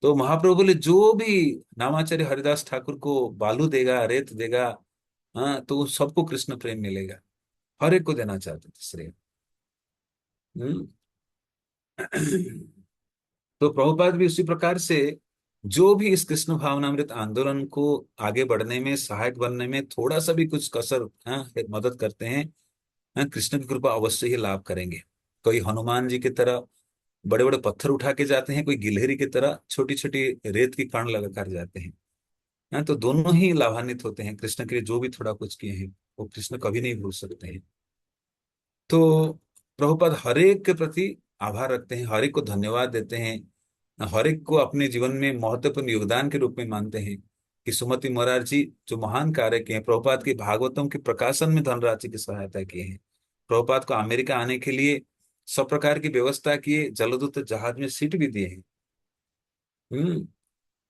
तो महाप्रभु बोले जो भी नामाचार्य हरिदास ठाकुर को बालू देगा, रेत देगा, तो उन सबको कृष्ण प्रेम मिलेगा। हर एक को देना चाहते थे श्रेय। हम्म। तो प्रभुपाद भी उसी प्रकार से जो भी इस कृष्ण भावनामृत आंदोलन को आगे बढ़ने में, सहायक बनने में थोड़ा सा भी कुछ कसर मदद करते हैं, कृष्ण की कृपा अवश्य ही लाभ करेंगे। कोई हनुमान जी की तरह बड़े बड़े पत्थर उठा के जाते हैं, कोई गिलहरी की तरह छोटी छोटी रेत की कण लगा कर जाते हैं। तो दोनों ही लाभान्वित होते हैं। कृष्ण के लिए जो भी थोड़ा कुछ किए हैं वो कृष्ण कभी नहीं भूल सकते हैं। तो प्रभुपाद हर एक के प्रति आभार रखते हैं, हर एक को धन्यवाद देते हैं, हर एक को अपने जीवन में महत्वपूर्ण योगदान के रूप में मानते हैं। कि सुमति महाराज जी जो महान कार्य किए हैं, प्रभुपाद के भागवतम के प्रकाशन में धनराशि की सहायता की है, प्रभुपाद को अमेरिका आने के लिए सब प्रकार की व्यवस्था किए, जलदूत जहाज में सीट भी दिए हैं। हम्म।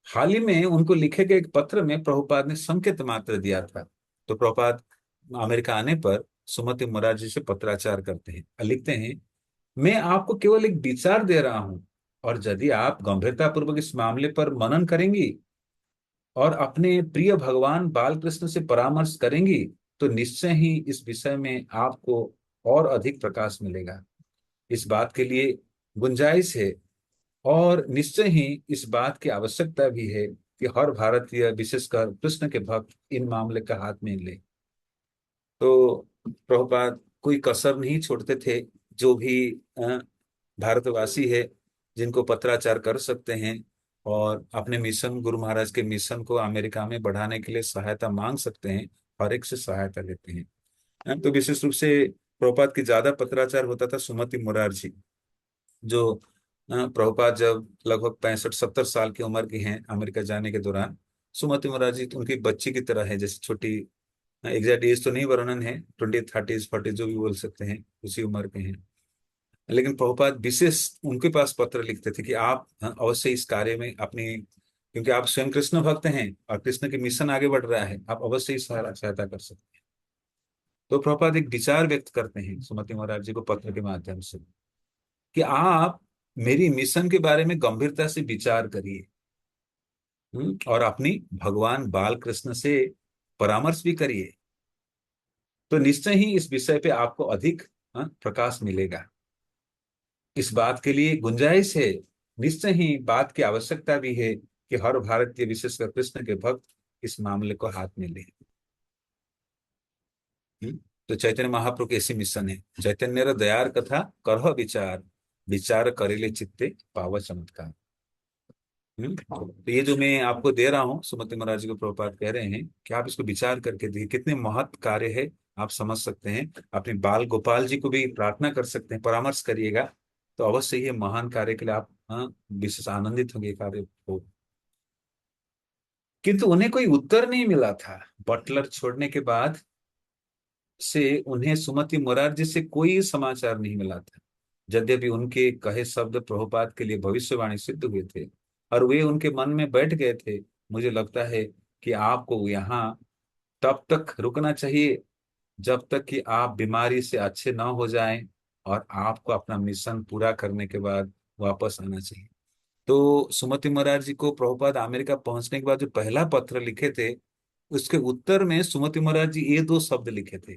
हाल ही में उनको लिखे गए एक पत्र में प्रभुपाद ने संकेत मात्र दिया था। तो प्रभुपाद अमेरिका आने पर सुमति मुरारजी से पत्राचार करते हैं और लिखते हैं, मैं आपको केवल एक विचार दे रहा हूं, और यदि आप गंभीरता पूर्वक इस मामले पर मनन करेंगी और अपने प्रिय भगवान बालकृष्ण से परामर्श करेंगी तो निश्चय ही इस विषय में आपको और अधिक प्रकाश मिलेगा। इस बात के लिए गुंजाइश है, और निश्चय ही इस बात की आवश्यकता भी है कि हर भारतीय, विशेषकर कृष्ण के भक्त, इन मामले का हाथ में ले। तो प्रभुपाद कोई कसर नहीं छोड़ते थे। जो भी भारतवासी है, जिनको पत्राचार कर सकते हैं और अपने मिशन, गुरु महाराज के मिशन को अमेरिका में बढ़ाने के लिए सहायता मांग सकते हैं, हर एक से सहायता लेते हैं। तो विशेष रूप से प्रभुपाद की ज्यादा पत्राचार होता था सुमति मुरारजी, जो प्रभुपाद जब लगभग 65-70 साल की उम्र की हैं अमेरिका जाने के दौरान, सुमति मुरारजी तो उनकी बच्ची की तरह है, जैसे छोटी। एग्जैक्ट एज तो नहीं वर्णन है, 20, 30, 40 जो भी बोल सकते हैं, उसी उम्र के हैं। लेकिन प्रभुपाद विशेष उनके पास पत्र लिखते थे कि आप अवश्य इस कार्य में अपनी, क्योंकि आप स्वयं कृष्ण भक्त हैं और कृष्ण के मिशन आगे बढ़ रहा है, आप अवश्य इस सहायता कर सकते हैं। तो प्रभुपाद एक विचार व्यक्त करते हैं सुमति महाराज जी को पत्र के माध्यम से, कि आप मेरी मिशन के बारे में गंभीरता से विचार करिए, और अपनी भगवान बाल कृष्ण से परामर्श भी करिए। तो निश्चय ही इस विषय पे आपको अधिक प्रकाश मिलेगा। इस बात के लिए गुंजाइश है, निश्चय ही बात की आवश्यकता भी है कि हर भारतीय, विशेषकर कृष्ण के भक्त, इस मामले को हाथ में ले। तो चैतन्य महाप्रभु की ऐसी मिशन है, चैतन्य दयार कथा करह विचार, विचार करेले चित्ते पाव चमत्कार। तो ये जो मैं आपको दे रहा हूँ, सुमति महाराज जी को प्रभुपाद कह रहे हैं कि आप इसको विचार करके देखिए, कितने महत् कार्य है, आप समझ सकते हैं। अपने बाल गोपाल जी को भी प्रार्थना कर सकते हैं, परामर्श करिएगा, तो अवश्य ये महान कार्य के लिए आप विशेष आनंदित होंगे कार्य को। किंतु उन्हें कोई उत्तर नहीं मिला था। बटलर छोड़ने के बाद से उन्हें सुमति मुरारजी से कोई समाचार नहीं मिला था। यद्यपि उनके कहे शब्द प्रभुपाद के लिए भविष्यवाणी सिद्ध हुए थे और वे उनके मन में बैठ गए थे, मुझे लगता है कि आपको यहाँ तब तक रुकना चाहिए जब तक कि आप बीमारी से अच्छे ना हो जाएं, और आपको अपना मिशन पूरा करने के बाद वापस आना चाहिए। तो सुमति महाराज जी को प्रभुपाद अमेरिका पहुंचने के बाद जो पहला पत्र लिखे थे, उसके उत्तर में सुमति महाराज जी ये दो शब्द लिखे थे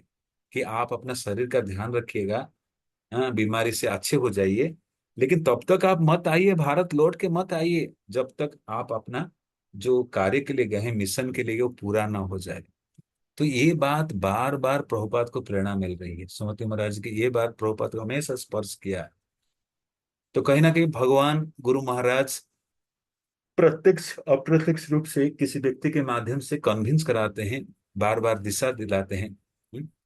कि आप अपना शरीर का ध्यान रखिएगा, बीमारी से अच्छे हो जाइए, लेकिन तब तक आप मत आइए, भारत लौट के मत आइए जब तक आप अपना जो कार्य के लिए गए हैं, मिशन के लिए, वो पूरा ना हो जाए। तो ये बात बार बार प्रभुपाद को प्रेरणा मिल रही है, सुमति महाराज की ये बात प्रभुपाद को हमेशा स्पर्श किया है। तो कहीं ना कहीं भगवान गुरु महाराज प्रत्यक्ष अप्रत्यक्ष रूप से किसी व्यक्ति के माध्यम से कन्विंस कराते हैं, बार बार दिशा दिलाते हैं,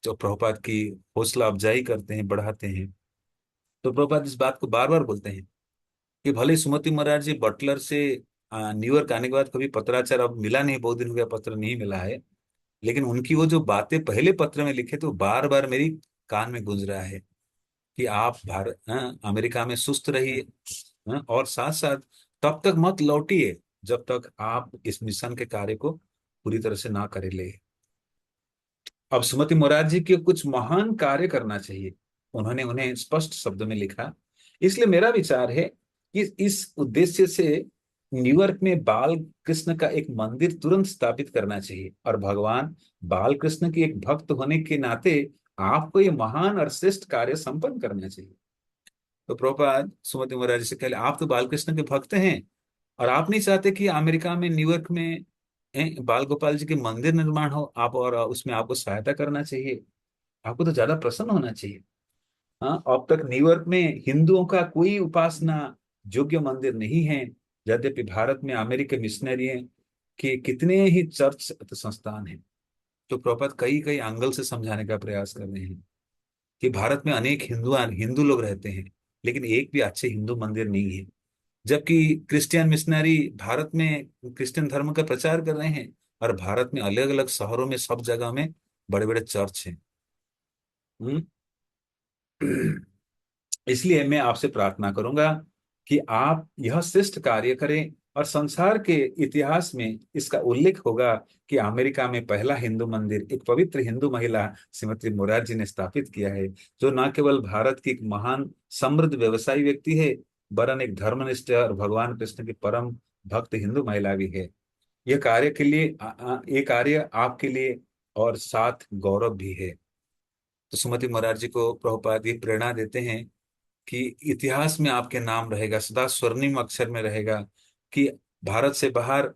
तो प्रभुपाद की हौसला अफजाई करते हैं, बढ़ाते हैं। तो प्रभुपाद इस बात को बार बार बोलते हैं कि भले सुमति महाराज जी बटलर से न्यूयॉर्क आने के बाद कभी पत्राचार अब मिला नहीं, बहुत दिन हो गया पत्र नहीं मिला है, लेकिन उनकी वो जो बातें पहले पत्र में लिखे, तो बार बार मेरी कान में गूंज रहा है कि आप भारत, अमेरिका में सुस्त रहिए, और साथ साथ तब तक मत लौटिए जब तक आप इस मिशन के कार्य को पूरी तरह से ना करे ले। अब सुमति मुरारजी के कुछ महान कार्य करना चाहिए, उन्होंने उन्हें स्पष्ट शब्द में लिखा। इसलिए मेरा विचार है कि इस उद्देश्य से न्यूयॉर्क में बाल कृष्ण का एक मंदिर तुरंत स्थापित करना चाहिए, और भगवान बाल कृष्ण के एक भक्त होने के नाते आपको ये महान और श्रेष्ठ कार्य संपन्न करना चाहिए। तो प्रभुपाद सुमति महाराज से कहले, आप तो बालकृष्ण के भक्त हैं, और आप नहीं चाहते कि अमेरिका में, न्यूयॉर्क में बाल गोपाल जी के मंदिर निर्माण हो, आप और उसमें आपको सहायता करना चाहिए, आपको तो ज्यादा प्रसन्न होना चाहिए। हाँ, अब तक न्यूयॉर्क में हिंदुओं का कोई उपासना योग्य मंदिर नहीं है, यद्यपि भारत में अमेरिकी मिशनरी के कितने ही चर्च संस्थान हैं। तो प्रभुपाद कई कई एंगल से समझाने का प्रयास कर रहे हैं कि भारत में अनेक हिंदू लोग रहते हैं, लेकिन एक भी अच्छे हिंदू मंदिर नहीं है, जबकि क्रिश्चियन मिशनरी भारत में क्रिश्चियन धर्म का प्रचार कर रहे हैं, और भारत में अलग अलग शहरों में, सब जगह में बड़े बड़े चर्च हैं। हम्म। इसलिए मैं आपसे प्रार्थना करूंगा कि आप यह श्रेष्ठ कार्य करें, और संसार के इतिहास में इसका उल्लेख होगा कि अमेरिका में पहला हिंदू मंदिर एक पवित्र हिंदू महिला श्रीमती मुरारजी ने स्थापित किया है, जो न केवल भारत की एक महान समृद्ध व्यवसायी व्यक्ति है, वरन एक धर्मनिष्ठ और भगवान कृष्ण की परम भक्त हिंदू महिला भी है। यह कार्य के लिए ये कार्य आपके लिए और साथ गौरव भी है। तो सुमति मोरारजी को प्रभुपाद ये प्रेरणा देते हैं कि इतिहास में आपके नाम रहेगा, सदा स्वर्णिम अक्षर में रहेगा कि भारत से बाहर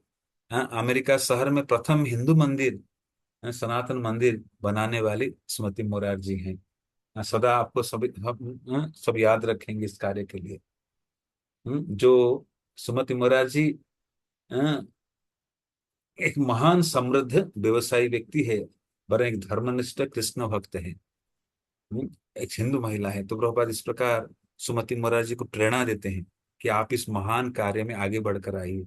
अमेरिका शहर में प्रथम हिंदू मंदिर, सनातन मंदिर बनाने वाली सुमति मोरारजी हैं। सदा आपको सब याद रखेंगे इस कार्य के लिए। जो सुमति मोरारजी एक महान समृद्ध व्यवसायी व्यक्ति है, वरन एक धर्मनिष्ठ कृष्ण भक्त है। एक हिंदू महिला है। तो प्रभुपाद इस प्रकार सुमति मोरारजी को प्रेरणा देते हैं कि आप इस महान कार्य में आगे बढ़कर आइए।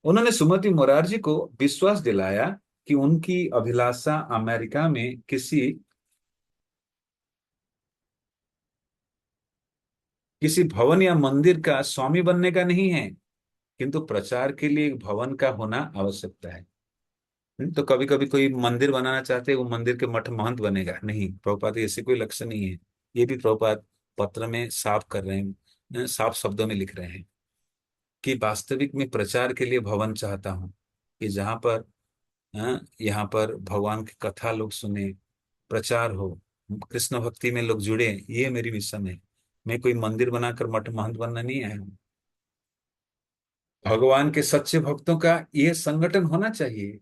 उन्होंने सुमति मोरारजी को विश्वास दिलाया कि उनकी अभिलाषा अमेरिका में किसी किसी भवन या मंदिर का स्वामी बनने का नहीं है, किंतु प्रचार के लिए एक भवन का होना आवश्यकता है। तो कभी कभी कोई मंदिर बनाना चाहते हैं, वो मंदिर के मठ महंत बनेगा नहीं। प्रभुपाद ऐसे कोई लक्ष्य नहीं है। ये भी प्रभुपाद पत्र में साफ कर रहे हैं, साफ शब्दों में लिख रहे हैं कि वास्तविक में प्रचार के लिए भवन चाहता हूँ कि जहाँ पर यहाँ पर भगवान की कथा लोग सुने, प्रचार हो, कृष्ण भक्ति में लोग जुड़े। ये मेरी मिशन है। मैं कोई मंदिर बनाकर मठ महंत बनना नहीं आया हूँ। भगवान के सच्चे भक्तों का ये संगठन होना चाहिए।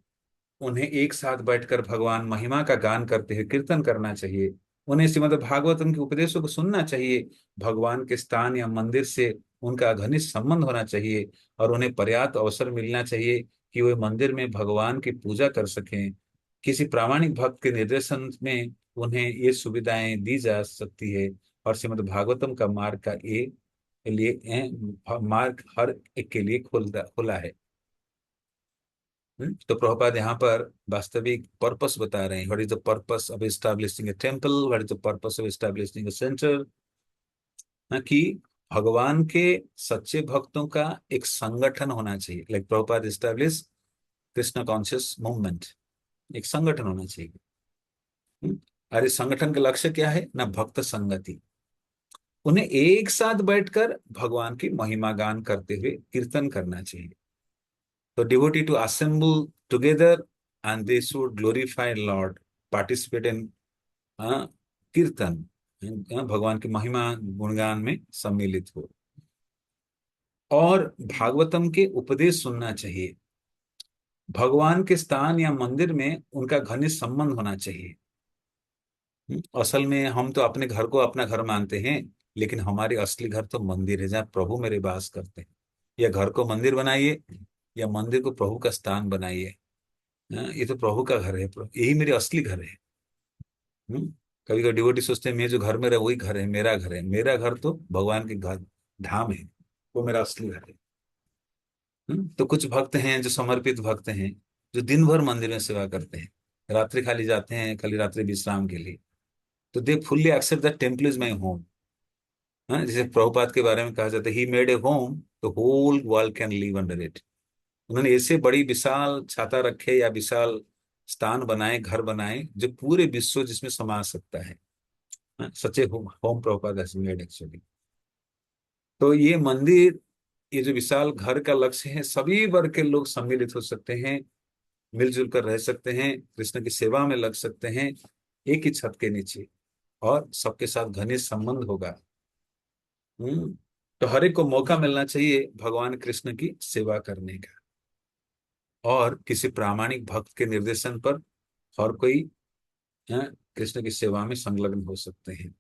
उन्हें एक साथ बैठकर भगवान महिमा का गान करते हुए कीर्तन करना चाहिए। उन्हें श्रीमद् भागवतम के उपदेशों को सुनना चाहिए। भगवान के स्थान या मंदिर से उनका घनिष्ठ संबंध होना चाहिए और उन्हें पर्याप्त अवसर मिलना चाहिए कि वे मंदिर में भगवान की पूजा कर सकें। किसी प्रामाणिक भक्त के निर्देशन में उन्हें ये सुविधाएं दी जा सकती है और श्रीमद् भागवतम का मार्ग का मार्ग हर एक के लिए खुला है। तो प्रभुपाद यहाँ पर वास्तविक पर्पस बता रहे हैं। What is the purpose of establishing A temple, what is the purpose of establishing a centre. कि भगवान के सच्चे भक्तों का एक संगठन होना चाहिए। Like Prabhupada establish Krishna conscious movement, एक संगठन होना चाहिए। और इस संगठन का लक्ष्य क्या है ना? भक्त संगति। उन्हें एक साथ बैठकर भगवान की महिमा गान करते हुए कीर्तन करना चाहिए। तो devotee to assemble together and they should glorify Lord, participate in कीर्तन, भगवान की महिमा गुणगान में सम्मिलित हो और भागवतम के उपदेश सुनना चाहिए। भगवान के स्थान या मंदिर में उनका घनिष्ठ संबंध होना चाहिए। असल में हम तो अपने घर को अपना घर मानते हैं, लेकिन हमारे असली घर तो मंदिर है जहाँ प्रभु मेरे वास करते हैं। या घर को मंदिर बनाइए या मंदिर को प्रभु का स्थान बनाइए। ये तो प्रभु का घर है, यही मेरे असली घर है। कभी कभी डिवोटी सोचते हैं मैं जो घर में रह वही घर है, मेरा घर है। मेरा घर तो भगवान के घर धाम है, वो मेरा असली घर है। तो कुछ भक्त हैं जो समर्पित भक्त हैं, जो दिन भर मंदिर में सेवा करते हैं, रात्रि खाली जाते हैं खाली रात्रि विश्राम के लिए। तो they fully accept that temple is my home. जैसे प्रभुपाद के बारे में कहा जाता है, he made a home to whole world can live under it. उन्होंने ऐसे बड़ी विशाल छाता रखे या विशाल स्थान बनाए, घर बनाए जो पूरे विश्व जिसमें समा सकता है। सच्चे home Prabhupada has made actually. तो ये मंदिर, ये जो विशाल घर का लक्ष्य है, सभी वर्ग के लोग सम्मिलित हो सकते हैं, मिलजुल कर रह सकते हैं, कृष्ण की सेवा में लग सकते हैं एक ही छत के नीचे, और सबके साथ घनिष्ठ संबंध होगा। तो हर एक को मौका मिलना चाहिए भगवान कृष्ण की सेवा करने का। और किसी प्रामाणिक भक्त के निर्देशन पर हर कोई कृष्ण की सेवा में संलग्न हो सकते हैं।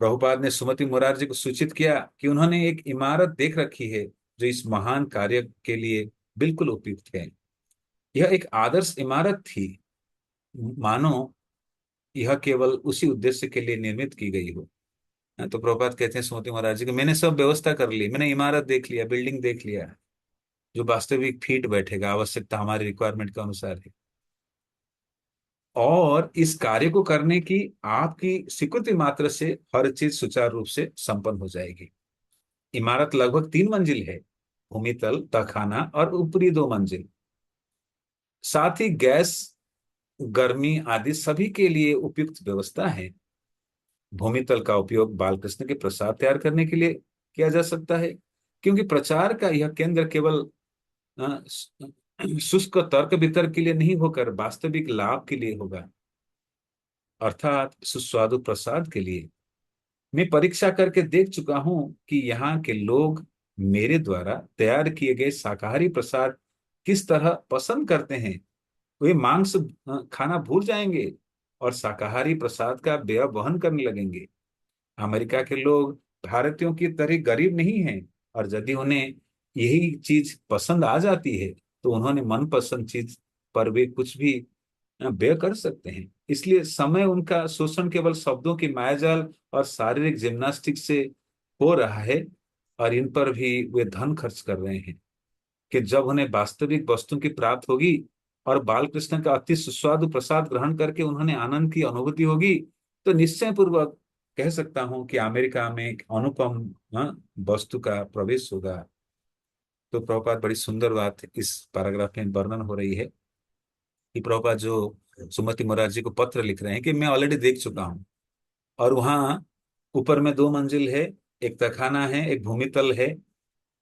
प्रभुपाद ने सुमति मोरारजी को सूचित किया कि उन्होंने एक इमारत देख रखी है जो इस महान कार्य के लिए बिल्कुल उपयुक्त है। यह एक आदर्श इमारत थी, मानो यह केवल उसी उद्देश्य के लिए निर्मित की गई हो। तो प्रभुपाद कहते हैं सुमति मोरारजी को, मैंने सब व्यवस्था कर ली, मैंने इमारत देख लिया, बिल्डिंग देख लिया, जो वास्तविक फिट बैठेगा, आवश्यकता हमारी रिक्वायरमेंट के अनुसार है। और इस कार्य को करने की आपकी स्वीकृति मात्र से हर चीज सुचारू रूप से संपन्न हो जाएगी। इमारत लगभग 3 मंजिल है, भूमितल, तहखाना और ऊपरी 2 मंजिल। साथ ही गैस, गर्मी आदि सभी के लिए उपयुक्त व्यवस्था है। भूमितल का उपयोग बालकृष्ण के प्रसाद तैयार करने के लिए किया जा सकता है, क्योंकि प्रचार का यह केंद्र केवल शुष्क तर्क वितर्क के लिए नहीं होकर वास्तविक लाभ के लिए होगा, अर्थात सुस्वादु प्रसाद के लिए। मैं परीक्षा करके देख चुका हूं कि यहाँ के लोग मेरे द्वारा तैयार किए गए शाकाहारी प्रसाद किस तरह पसंद करते हैं। वे मांस खाना भूल जाएंगे और शाकाहारी प्रसाद का व्यय वहन करने लगेंगे। अमेरिका के लोग भारतीयों की तरह गरीब नहीं हैं, और यदि उन्हें यही चीज पसंद आ जाती है तो उन्होंने मनपसंद चीज पर वे कुछ भी व्यय कर सकते हैं। इसलिए समय उनका शोषण केवल शब्दों की मायाजाल और शारीरिक जिम्नास्टिक से हो रहा है, और इन पर भी वे धन खर्च कर रहे हैं। कि जब उन्हें वास्तविक वस्तु की प्राप्त होगी और बालकृष्ण का अति सुस्वादु प्रसाद ग्रहण करके उन्होंने आनंद की अनुभूति होगी, तो निश्चय पूर्वक कह सकता हूं कि अमेरिका में एक अनुपम वस्तु का प्रवेश होगा। तो प्रभुपाद बड़ी सुंदर बात इस पैराग्राफ में वर्णन हो रही है कि प्रभुपाद जो सुमति मोरारजी को पत्र लिख रहे हैं कि मैं ऑलरेडी देख चुका हूँ, और वहाँ ऊपर में 2 मंजिल है, एक तखाना है, एक भूमितल है,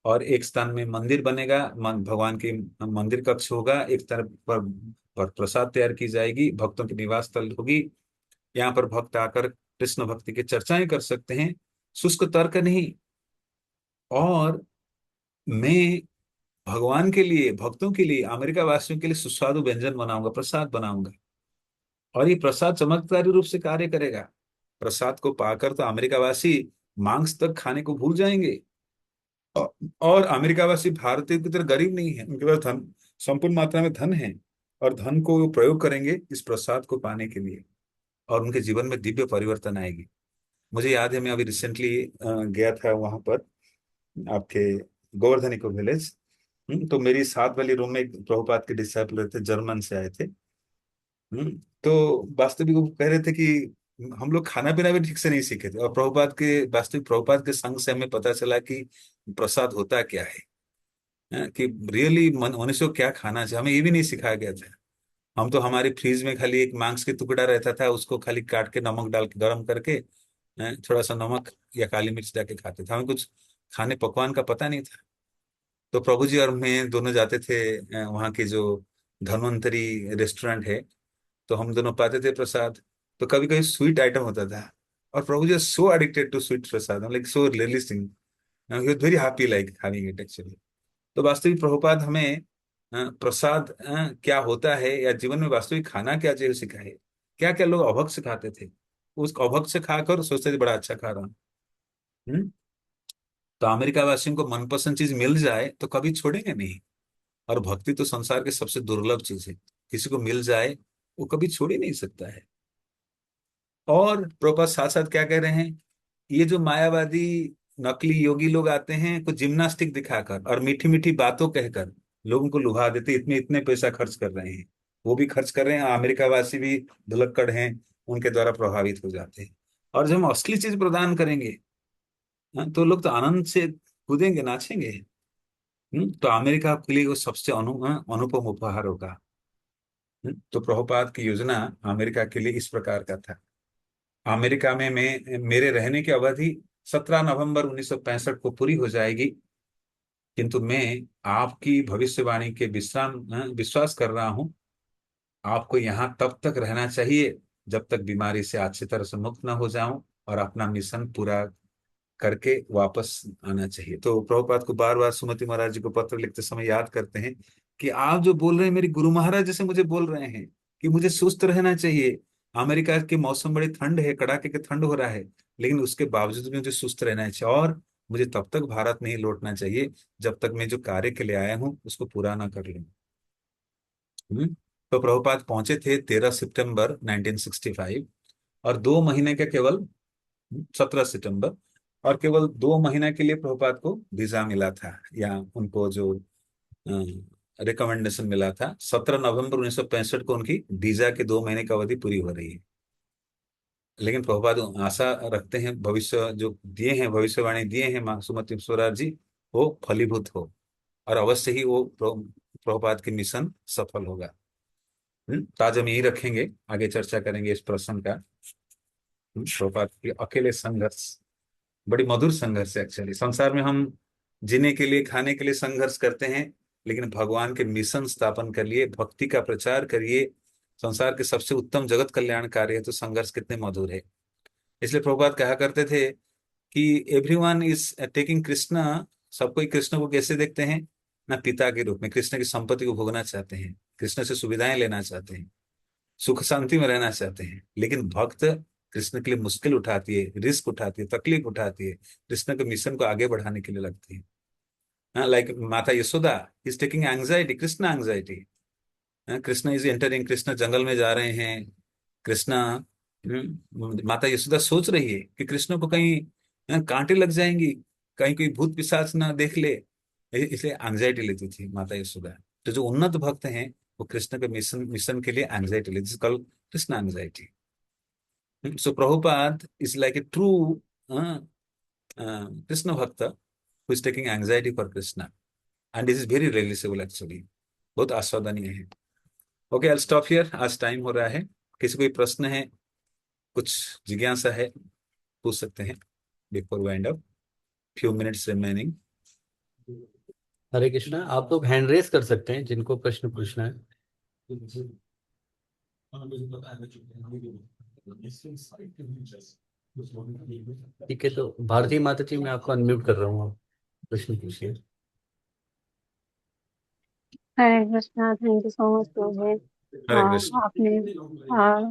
और एक स्थान में मंदिर बनेगा, भगवान की मंदिर कक्ष होगा। एक तरफ पर प्रसाद तैयार की जाएगी, भक्तों की निवास स्थल होगी। यहाँ पर भक्त आकर कृष्ण भक्ति की चर्चाएं कर सकते हैं, शुष्क तर्क नहीं। और मैं भगवान के लिए, भक्तों के लिए, अमेरिका वासियों के लिए सुस्वादु व्यंजन बनाऊंगा, प्रसाद बनाऊंगा, और ये प्रसाद चमत्कारी रूप से कार्य करेगा। प्रसाद को पाकर तो अमेरिकावासी मांस तक खाने को भूल जाएंगे। और अमेरिकावासी भारतीय की तरह गरीब नहीं है, उनके पास धन, संपूर्ण मात्रा में धन है, और धन को वो प्रयोग करेंगे इस प्रसाद को पाने के लिए, और उनके जीवन में दिव्य परिवर्तन आएगी। मुझे याद है, मैं अभी रिसेंटली गया था वहां पर, आपके गोवर्धन इको विलेज। तो मेरी साथ वाली रूम में एक प्रभुपाद के डिसाइपल थे, जर्मन से आए थे। तो वास्तविक वो कह रहे थे कि हम लोग खाना पीना भी ठीक से नहीं सीखे थे, और प्रभुपाद के, वास्तविक प्रभुपाद के संग से हमें पता चला कि प्रसाद होता क्या है। कि रियली मनुष्य को क्या खाना चाहिए, हमें ये भी नहीं सिखाया गया था। हम तो, हमारे फ्रीज में खाली एक मांस के टुकड़ा रहता था, उसको खाली काट के नमक डाल के गर्म करके थोड़ा सा नमक या काली मिर्च डाल के खाते थे, हमें कुछ खाने पकवान का पता नहीं था। तो प्रभु जी और मैं दोनों जाते थे वहाँ के जो धन्वंतरी रेस्टोरेंट है, तो हम दोनों पाते थे प्रसाद। तो कभी कभी स्वीट आइटम होता था, और Prabhu ji so addicted to sweet prasad, like so realistic, he was very happy like having it actually. तो वास्तविक प्रभुपाद हमें प्रसाद क्या होता है, या जीवन में वास्तविक खाना क्या चाहिए सिखाए। क्या क्या लोग अभक्त से खाते थे, उस अभक्त से खाकर सोचते थे बड़ा अच्छा खा रहा हूँ। हम्म? तो अमेरिका वासियों को मनपसंद चीज मिल जाए तो कभी छोड़ेंगे नहीं। और भक्ति तो संसार की सबसे दुर्लभ चीज है, किसी को मिल जाए वो कभी छोड़ ही नहीं सकता है। और प्रभुपाद साथ साथ क्या कह रहे हैं, ये जो मायावादी नकली योगी लोग आते हैं, कुछ जिम्नास्टिक दिखाकर और मीठी मीठी बातों कहकर लोगों को लुभा देते, इतने इतने पैसा खर्च कर रहे हैं, वो भी खर्च कर रहे हैं, अमेरिका वासी भी धुलक्कड़ हैं, उनके द्वारा प्रभावित हो जाते हैं। और जब हम असली चीज प्रदान करेंगे तो लोग तो आनंद से कूदेंगे, नाचेंगे। तो अमेरिका के लिए वो सबसे अनुपम उपहार होगा। तो प्रभुपाद की योजना अमेरिका के लिए इस प्रकार का था। अमेरिका में मैं, मेरे रहने की अवधि 17 नवंबर 1965 को पूरी हो जाएगी, किंतु मैं आपकी भविष्यवाणी के विश्वास कर रहा हूं। आपको यहाँ तब तक रहना चाहिए जब तक बीमारी से अच्छी तरह से मुक्त न हो जाऊं, और अपना मिशन पूरा करके वापस आना चाहिए। तो प्रभुपाद को बार बार सुमति महाराज जी को पत्र लिखते समय याद करते हैं कि आप जो बोल रहे हैं, मेरे गुरु महाराज जैसे मुझे बोल रहे हैं कि मुझे सुस्त रहना चाहिए। अमेरिका के मौसम बड़ी ठंड है, कड़ाके के ठंड हो रहा है, लेकिन उसके बावजूद भी मुझे सुस्त रहना चाहिए, और मुझे तब तक भारत नहीं लौटना चाहिए जब तक मैं जो कार्य के लिए आया हूँ उसको पूरा ना कर लूँ। तो प्रभुपाद पहुंचे थे 13 सितंबर 1965, और 2 महीने के केवल, 17 सितंबर, और केवल 2 महीने के लिए प्रभुपाद को वीजा मिला था, या उनको जो रिकमेंडेशन मिला था। 17 नवंबर 1965 को उनकी वीजा के 2 महीने की अवधि पूरी हो रही है। लेकिन प्रभुपाद आशा रखते हैं, भविष्य जो दिए हैं, भविष्यवाणी दिए हैं माँ सुमति स्वराज जी, वो फलीभूत हो, और अवश्य ही वो प्रभुपाद की मिशन सफल होगा। तो आज हम यही रखेंगे, आगे चर्चा करेंगे इस प्रश्न का। प्रभुपाद के अकेले संघर्ष, बड़ी मधुर संघर्ष है एक्चुअली। संसार में हम जीने के लिए, खाने के लिए संघर्ष करते हैं, लेकिन भगवान के मिशन स्थापन कर लिए, भक्ति का प्रचार करिए, संसार के सबसे उत्तम जगत कल्याण कार्य है, तो संघर्ष कितने मधुर है। इसलिए प्रभुपाद कहा करते थे कि एवरीवन इज टेकिंग कृष्णा। सब कोई कृष्ण को कैसे देखते हैं? ना पिता के रूप में, कृष्ण की संपत्ति को भोगना चाहते हैं, कृष्ण से सुविधाएं लेना चाहते हैं, सुख शांति में रहना चाहते हैं। लेकिन भक्त कृष्ण के लिए मुश्किल उठाती है, रिस्क उठाती है, तकलीफ उठाती है, कृष्ण के मिशन को आगे बढ़ाने के लिए लगती है। Like Mata Yashoda is taking anxiety, Krishna anxiety. Krishna is entering, Krishna जंगल में जा रहे हैं, कृष्ण माता यशोदा सोच रही है कि कृष्ण को कहीं कांटे लग जाएंगी, कहीं कोई भूत पिशाच ना देख ले, इसलिए एंग्जाइटी लेती थी माता यशोदा। तो जो उन्नत भक्त हैं वो कृष्ण के मिशन मिशन के लिए एंग्जाइटी लेती, कल Krishna anxiety. So Prabhupada is like a true Krishna bhakta who is taking anxiety for Krishna, and this is very realisable actually, बहुत आस्वादनीय है। ओके, आई स्टॉप हियर, आज टाइम हो रहा है। किसी कोई प्रश्न है, कुछ जिज्ञासा है, पूछ सकते हैं before wind up, few minutes remaining. Hare Krishna, आप लोग हैंड रेस कर सकते हैं जिनको प्रश्न पूछना है। ठीक है, तो भारती माता जी मैं आपको अनम्यूट कर रहा हूँ, आप प्रश्न पूछिए। Hare Krishna, thank you so much Prabhu. Hare Krishna. आपने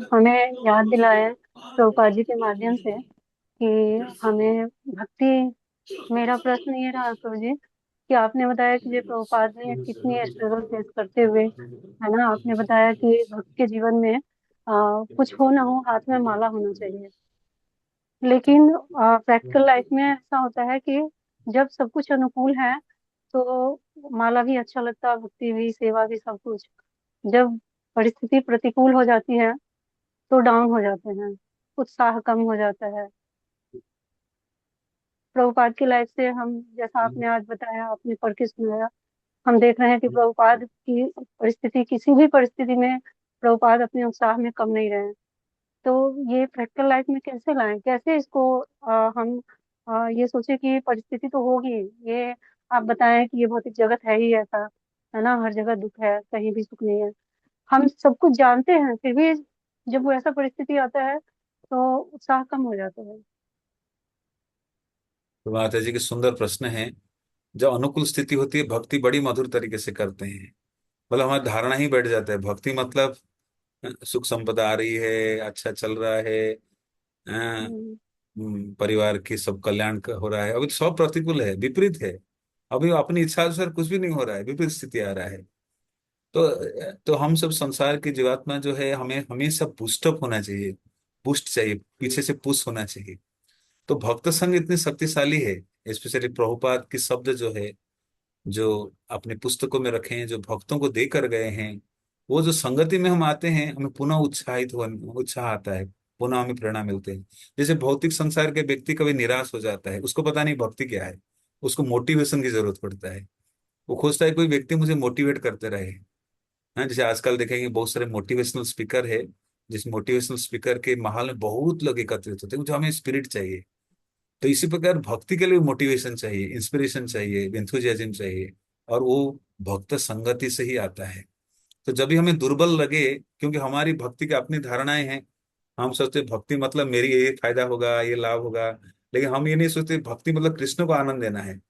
हमें याद दिलाया प्रभुपाद जी के माध्यम से कि हमें भक्ति। मेरा प्रश्न ये रहा प्रभु जी कि आपने बताया कि जो प्रभुपाद ने कितनी स्ट्रगल फेस करते हुए, है ना, आपने बताया कि भक्त के जीवन में कुछ हो ना हो हाथ में माला होना चाहिए। लेकिन प्रैक्टिकल लाइफ में ऐसा होता है कि जब सब कुछ अनुकूल है तो माला भी अच्छा लगता है, भक्ति भी, सेवा भी, सब कुछ। जब परिस्थिति प्रतिकूल हो जाती है तो डाउन हो जाते हैं, उत्साह कम हो जाता है। प्रभुपाद की लाइफ से हम, जैसा आपने आज बताया, आपने पढ़ के सुनाया, हम देख रहे हैं कि प्रभुपाद की परिस्थिति, किसी भी परिस्थिति में प्रभुपाद अपने उत्साह में कम नहीं रहे। तो ये प्रैक्टिकल लाइफ में कैसे लाएं, कैसे इसको हम ये सोचे कि परिस्थिति तो होगी। ये आप बताएं कि ये भौतिक जगत है ही ऐसा, है ना, हर जगह दुख है, कहीं भी सुख नहीं है। हम सब कुछ जानते हैं, फिर भी जब वो ऐसा परिस्थिति आता है तो उत्साह कम हो जाता है। तो माता जी के सुंदर प्रश्न है। जब अनुकूल स्थिति होती है, भक्ति बड़ी मधुर तरीके से करते हैं। मतलब हमारी धारणा ही बैठ जाता है, भक्ति मतलब सुख संपदा आ रही है, अच्छा चल रहा है, अ, हम्म, परिवार की सब कल्याण हो रहा है। अभी तो सब प्रतिकूल है, विपरीत है, अभी अपनी इच्छा अनुसार कुछ भी नहीं हो रहा है, विपरीत स्थिति आ रहा है। तो हम सब संसार की जीवात्मा जो है, हमें हमेशा बूस्टअप होना चाहिए, बूस्ट चाहिए, पीछे से पुश होना चाहिए। तो भक्त संग इतनी शक्तिशाली है, स्पेशली प्रभुपाद की शब्द जो है, जो अपने पुस्तकों में रखे हैं, जो भक्तों को देकर गए हैं, वो जो संगति में हम आते हैं, हमें पुनः उत्साहित हो, उत्साह आता है, पुनः हमें प्रेरणा मिलते हैं। जैसे भौतिक संसार के व्यक्ति कभी निराश हो जाता है, उसको पता नहीं भक्ति क्या है, उसको मोटिवेशन की जरूरत पड़ता है। वो खोजता है कोई व्यक्ति मुझे मोटिवेट करते रहे। हाँ, जैसे आजकल देखेंगे बहुत सारे मोटिवेशनल स्पीकर है, जिस मोटिवेशनल स्पीकर के माहौल में बहुत लोग एकत्रित होते हैं, जो हमें स्पिरिट चाहिए। तो इसी प्रकार भक्ति के लिए मोटिवेशन चाहिए, इंस्पिरेशन चाहिए, एंथुजियाज्म चाहिए, और वो भक्त संगति से ही आता है। तो जब भी हमें दुर्बल लगे, क्योंकि हमारी भक्ति की अपनी धारणाएं हैं, हम सोचते भक्ति मतलब मेरी ये फायदा होगा, ये लाभ होगा, लेकिन हम ये नहीं सोचते भक्ति मतलब कृष्ण को आनंद देना है।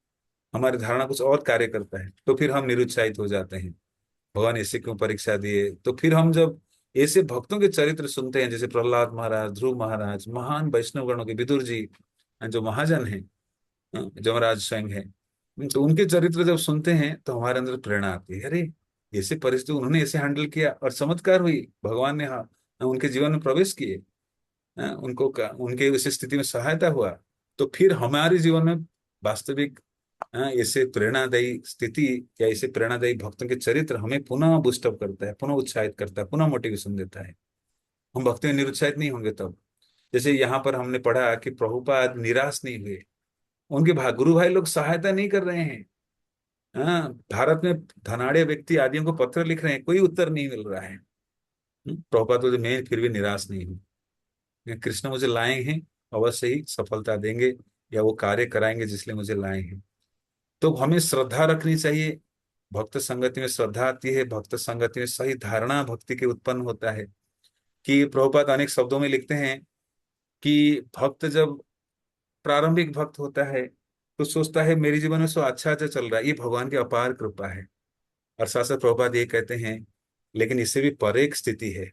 हमारी धारणा कुछ और कार्य करता है, तो फिर हम निरुत्साहित हो जाते हैं, भगवान ऐसे क्यों परीक्षा दिए। तो फिर हम जब ऐसे भक्तों के चरित्र सुनते हैं, जैसे प्रहलाद महाराज, ध्रुव महाराज, महान वैष्णव गणों के, विदुर जी जो महाजन हैं, जमराज स्वयं है, तो उनके चरित्र जब सुनते हैं तो हमारे अंदर प्रेरणा आती है, अरे ऐसे परिस्थिति उन्होंने ऐसे हैंडल किया और चमत्कार हुई, भगवान ने हाँ उनके जीवन में प्रवेश किए, उनके उस स्थिति में सहायता हुआ। तो फिर हमारे जीवन में वास्तविक ऐसे प्रेरणादायी स्थिति या ऐसे प्रेरणादायी भक्तों के चरित्र हमें पुनः बूस्टअप करता है, पुनः उत्साहित करता है, पुनः मोटिवेशन देता है। हम भक्ति में निरुत्साहित नहीं होंगे तब। जैसे यहाँ पर हमने पढ़ा कि प्रभुपाद निराश नहीं हुए, उनके गुरु भाई लोग सहायता नहीं कर रहे हैं। हाँ, भारत में धनाढ़ व्यक्ति आदियों को पत्र लिख रहे हैं, कोई उत्तर नहीं मिल रहा है। प्रभुपाद बोले मैं फिर भी निराश नहीं हूँ, कृष्ण मुझे लाए हैं, अवश्य ही सफलता देंगे, या वो कार्य कराएंगे जिसलिए मुझे लाए हैं। तो हमें श्रद्धा रखनी चाहिए, भक्त संगति में श्रद्धा आती है, भक्त संगति में सही धारणा भक्ति के उत्पन्न होता है। कि प्रभुपाद अनेक शब्दों में लिखते हैं कि भक्त जब प्रारंभिक भक्त होता है तो सोचता है मेरे जीवन में सो अच्छा अच्छा चल रहा है, ये भगवान की अपार कृपा है। और साथ साथ प्रभुपाद ये कहते हैं लेकिन इससे भी परे एक स्थिति है,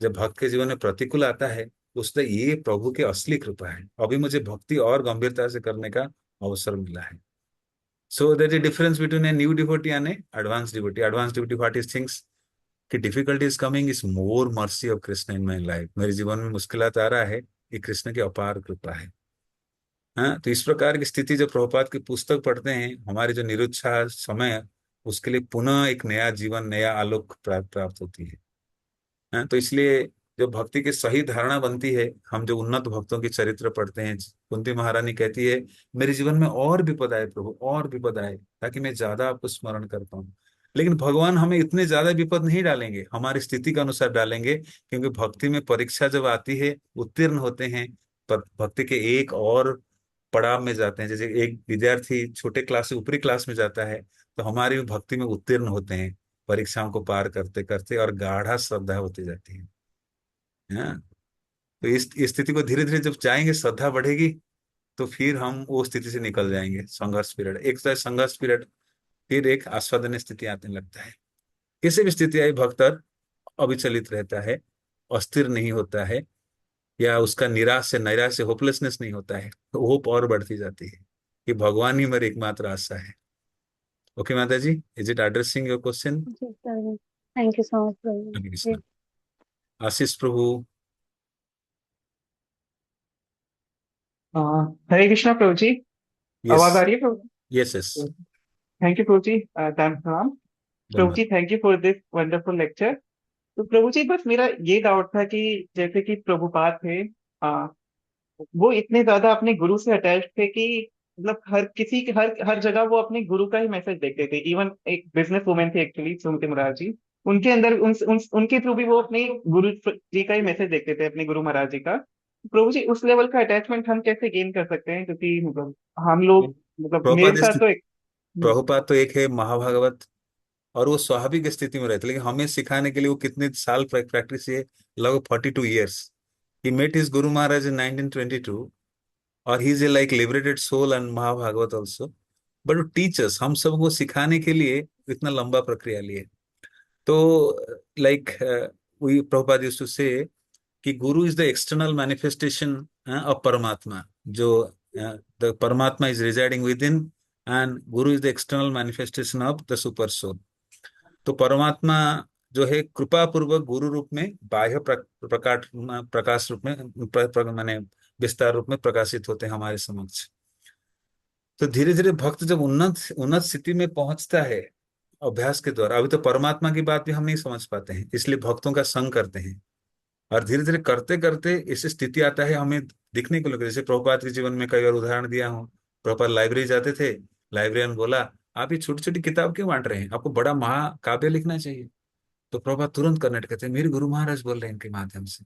जब भक्त के जीवन में प्रतिकूल आता है उससे ये प्रभु की असली कृपा है, अभी मुझे भक्ति और गंभीरता से करने का अवसर मिला है। So there is difference between a new devotee and a advance devotee. Advance devotee what is things कि difficulty is coming is more mercy of Krishna in my life, मेरे जीवन में मुश्किलात आ रहा है, ये कृष्ण की अपार कृपा है। हाँ, तो इस प्रकार की स्थिति जब प्रभुपाद की पुस्तक पढ़ते हैं, हमारे जो निरुत्साह समय है, उसके लिए पुनः एक नया जीवन, नया आलोक प्राप्त होती है। हाँ, तो इसलिए जो भक्ति की सही धारणा बनती है, हम जो उन्नत भक्तों की चरित्र पढ़ते हैं, कुंती महारानी कहती है मेरे जीवन में और विपद आए प्रभु, और विपद आए, ताकि मैं ज्यादा आपको स्मरण कर पाऊं। लेकिन भगवान हमें इतने ज्यादा विपद नहीं डालेंगे, हमारी स्थिति के अनुसार डालेंगे, क्योंकि भक्ति में परीक्षा जब आती है, उत्तीर्ण होते हैं, भक्ति के एक और पड़ाव में जाते हैं। जैसे एक विद्यार्थी छोटे क्लास से ऊपरी क्लास में जाता है, तो हमारी भी भक्ति में उत्तीर्ण होते हैं परीक्षाओं को पार करते करते, और गाढ़ा श्रद्धा होती जाती है। हाँ, तो इस स्थिति को धीरे धीरे जब जाएंगे, श्रद्धा बढ़ेगी, तो फिर हम वो स्थिति से निकल जाएंगे। संघर्ष पीरियड एक तरह संघर्ष पीरियड, फिर एक आस्वादन स्थिति आने लगता है। किसी भी स्थिति आई, भक्त अविचलित रहता है, अस्थिर नहीं होता है, या उसका निराश से नैराश से होपलेसनेस नहीं होता है, तो होप और बढ़ती जाती है कि भगवान ही मेरी एकमात्र आशा है। Okay Mata ji, is it addressing your question? जी sir, thank you so much Prabhu Hare ji. Krishna. Ashish Prabhu. Hare Krishna Prabhu ji. Yes. आवाज आ रही है Prabhu? Yes yes. Thank you Prabhu ji, प्रणाम प्रभु धन्यवाद। जी, thank you for this wonderful lecture. तो प्रभु जी, बस मेरा ये डाउट था कि जैसे कि प्रभुपाद थे, वो इतने ज्यादा अपने गुरु से अटैच थे कि मतलब हर किसी के हर हर जगह वो अपने गुरु का ही मैसेज देखते थे। इवन एक बिजनेस वुमेन थी एक्चुअली, सुमति महाराज जी, उनके अंदर उनके थ्रू भी वो अपने गुरु जी का ही मैसेज देखते थे, अपने गुरु महाराज जी का। प्रभु जी, उस लेवल का अटैचमेंट हम कैसे गेन कर सकते हैं? क्योंकि मतलब हम लोग, मतलब मेरे प्रभुपाद साथ तो एक। प्रभुपाद तो एक है महाभागवत, और वो स्वाभाविक स्थिति में रहते, लेकिन हमें सिखाने के लिए वो कितने साल प्रैक्टिस है, लगभग 42 years। He met his Guru Maharaj in 1922, और he is a like liberated soul and Mahabhagavata also. But वो टीचर्स हम सबको सिखाने के लिए इतना लंबा प्रक्रिया लिए। तो like we Prabhupada used to say कि guru is the external manifestation of Paramatma, जो the Paramatma is residing within, and guru is the external manifestation of the super soul. तो परमात्मा जो है कृपा पूर्वक गुरु रूप में, बाह्य प्रकाश रूप में, माने विस्तार रूप में प्रकाशित होते हैं हमारे समक्ष। तो धीरे धीरे भक्त जब उन्नत उन्नत स्थिति में पहुंचता है अभ्यास के द्वारा, अभी तो परमात्मा की बात भी हम नहीं समझ पाते हैं, इसलिए भक्तों का संग करते हैं, और धीरे धीरे करते करते ऐसी स्थिति आता है हमें दिखने को लगे। जैसे प्रभुपाद के जीवन में कई बार उदाहरण दिया हूँ, प्रभुपाद लाइब्रेरी जाते थे, लाइब्रेरियन बोला आप ये छोटी छोटी किताब क्यों बांट रहे हैं, आपको बड़ा महाकाव्य लिखना चाहिए। तो प्रभुपाद तुरंत कनेक्ट करते हैं, मेरे गुरु महाराज बोल रहे हैं इनके माध्यम से।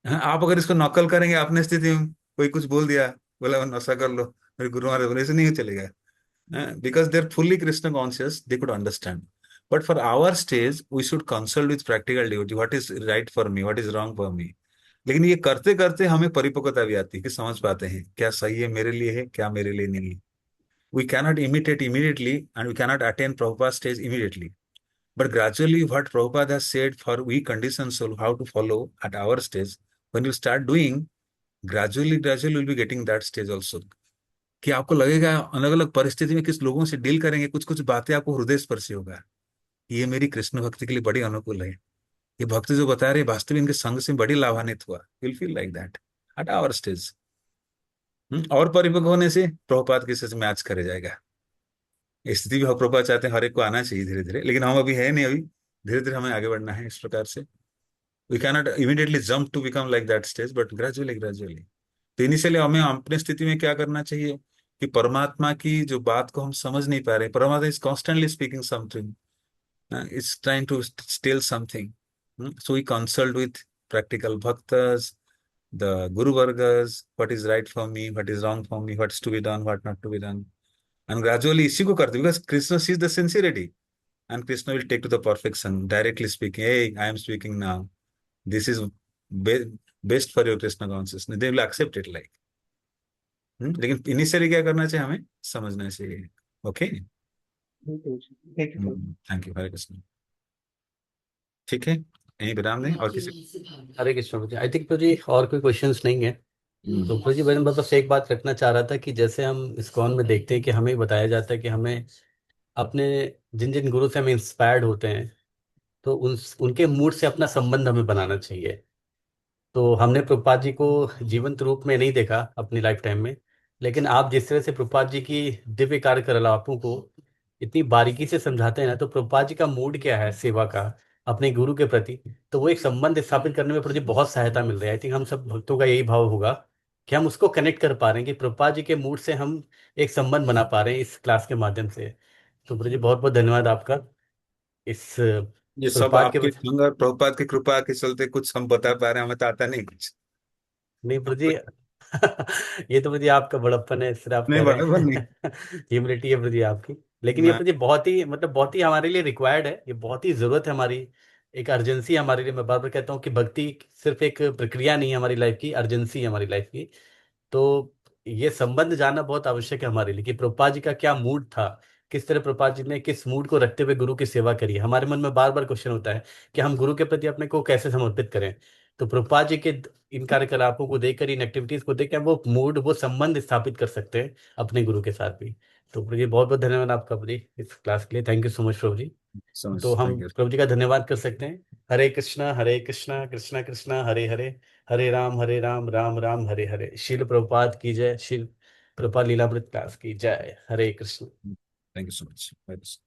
हाँ, आप अगर इसको नकल करेंगे अपने स्थिति में, कोई कुछ बोल दिया, बोला नशा कर लो, मेरे गुरु महाराज बोले, ऐसे नहीं चलेगा। Because they're fully Krishna conscious, they could understand. But for our stage, we should consult with practical devotee. What is right for me? What is wrong for me? लेकिन ये करते करते हमें परिपक्वता भी आती है कि समझ पाते हैं क्या सही है मेरे लिए, है क्या मेरे लिए नहीं है। We cannot imitate immediately, and we cannot attain Prabhupada's stage immediately. But gradually, what Prabhupada has said for we conditioned soul, how to follow at our stage, when you start doing, gradually you'll be getting that stage also. कि आपको लगेगा अलग अलग परिस्थिति में किस लोगों से डील करेंगे, कुछ कुछ बातें आपको हृदय स्पर्शी होगा, ये मेरी कृष्ण भक्ति के लिए बड़ी अनुकूल है, ये भक्त जो बता रहे वास्तविक इनके संग से बड़ी लाभान्वित हुआ, will feel like that at our stage. और परिपक्व होने से प्रभुपाद के सच मैच करे जाएगा। स्थिति भी प्रभुपाद चाहते हैं हर एक को आना चाहिए धीरे धीरे, लेकिन हम अभी है नहीं, अभी धीरे धीरे हमें आगे बढ़ना है इस प्रकार से। We cannot immediately jump to become like that stage, but gradually gradually. तो इनिशियली हमें अपने स्थिति में क्या करना चाहिए कि परमात्मा की जो बात को हम समझ नहीं पा रहे, Paramatma is constantly speaking something, is trying to tell something, so we consult with practical bhaktas, the guru vargas, what is right for me, what is wrong for me, what's to be done, what not to be done. And gradually इसी को करते, because Krishna sees the sincerity, and Krishna will take to the perfection directly speaking, hey I am speaking now, this is best for your Krishna consciousness, they will accept it like. लेकिन initially क्या करना चाहिए, हमें समझना चाहिए। Okay, thank you Prabhu. Thank you, Hare Krishna. ठीक है, यहीं विराम दें, और किसी। हरे कृष्ण प्रभु जी। आई थिंक प्रभु जी और कोई क्वेश्चंस नहीं है। तो प्रभु जी मैं बस एक बात रखना चाह रहा था कि जैसे हम इस्कॉन में देखते हैं कि हमें बताया जाता है कि हमें अपने जिन जिन गुरु से हम इंस्पायर्ड होते हैं, तो उनके मूड से अपना संबंध हमें बनाना चाहिए। तो हमने प्रभुपाद जी को जीवंत रूप में नहीं देखा अपनी लाइफ टाइम में, लेकिन आप जिस तरह से प्रभुपाद जी की दिव्य कार्यकलापों को इतनी बारीकी से समझाते हैं ना, तो प्रभुपाद जी का मूड क्या है सेवा का अपने गुरु के प्रति, तो वो एक संबंध स्थापित करने में प्रभु जी बहुत सहायता मिल रही है। आई थिंक हम सब भक्तों का यही भाव होगा कि हम उसको कनेक्ट कर पा रहे हैं कि प्रभुपाद जी के मूड से हम एक संबंध बना पा रहे हैं इस क्लास के माध्यम से। तो प्रभु जी बहुत बहुत धन्यवाद आपका इस ये सब प्रभुपाद के आपके प्रति। संग और प्रभुपाद की कृपा के चलते कुछ हम बता पा रहे हैं, हमें तो आता नहीं कुछ। नहीं प्रभु जी ये तो प्रभु जी आपका बड़प्पन है, इस तरह आप नहीं, कह रहे बराबर नहीं। हैं ह्यूमिलिटी है प्रभु जी आपकी। लेकिन ये मैं प्रभु जी बहुत ही मतलब बहुत ही हमारे लिए रिक्वायर्ड है, ये बहुत ही जरूरत है हमारी, एक अर्जेंसी है हमारे लिए। मैं बार बार कहता हूँ कि भक्ति सिर्फ एक प्रक्रिया नहीं है हमारी लाइफ की, अर्जेंसी है हमारी लाइफ की। तो ये संबंध जानना बहुत आवश्यक है हमारे लिए कि प्रभुपाद जी का क्या मूड था, किस तरह प्रभुपाद जी ने किस मूड को रखते हुए गुरु की सेवा करी है। हमारे मन में बार बार क्वेश्चन होता है कि हम गुरु के प्रति अपने को कैसे समर्पित करें। तो प्रभुपाद जी के इन कार्यकलापों को देखकर, इन एक्टिविटीज को देखकर हम वो मूड, वो संबंध स्थापित कर सकते हैं अपने गुरु के साथ भी। तो प्रभु जी बहुत बहुत धन्यवाद आपका प्रभु जी इस क्लास के लिए। थैंक यू सो मच प्रभु जी। समझ, तो हम थैंक यू। प्रभु जी का धन्यवाद कर सकते हैं। हरे कृष्णा हरे कृष्णा कृष्णा कृष्णा हरे हरे, हरे राम राम राम हरे हरे। शिल प्रभुपाद की जय, शिल प्रभुपाद लीलामृत दास की जय। Hare Krishna. Thank you so much.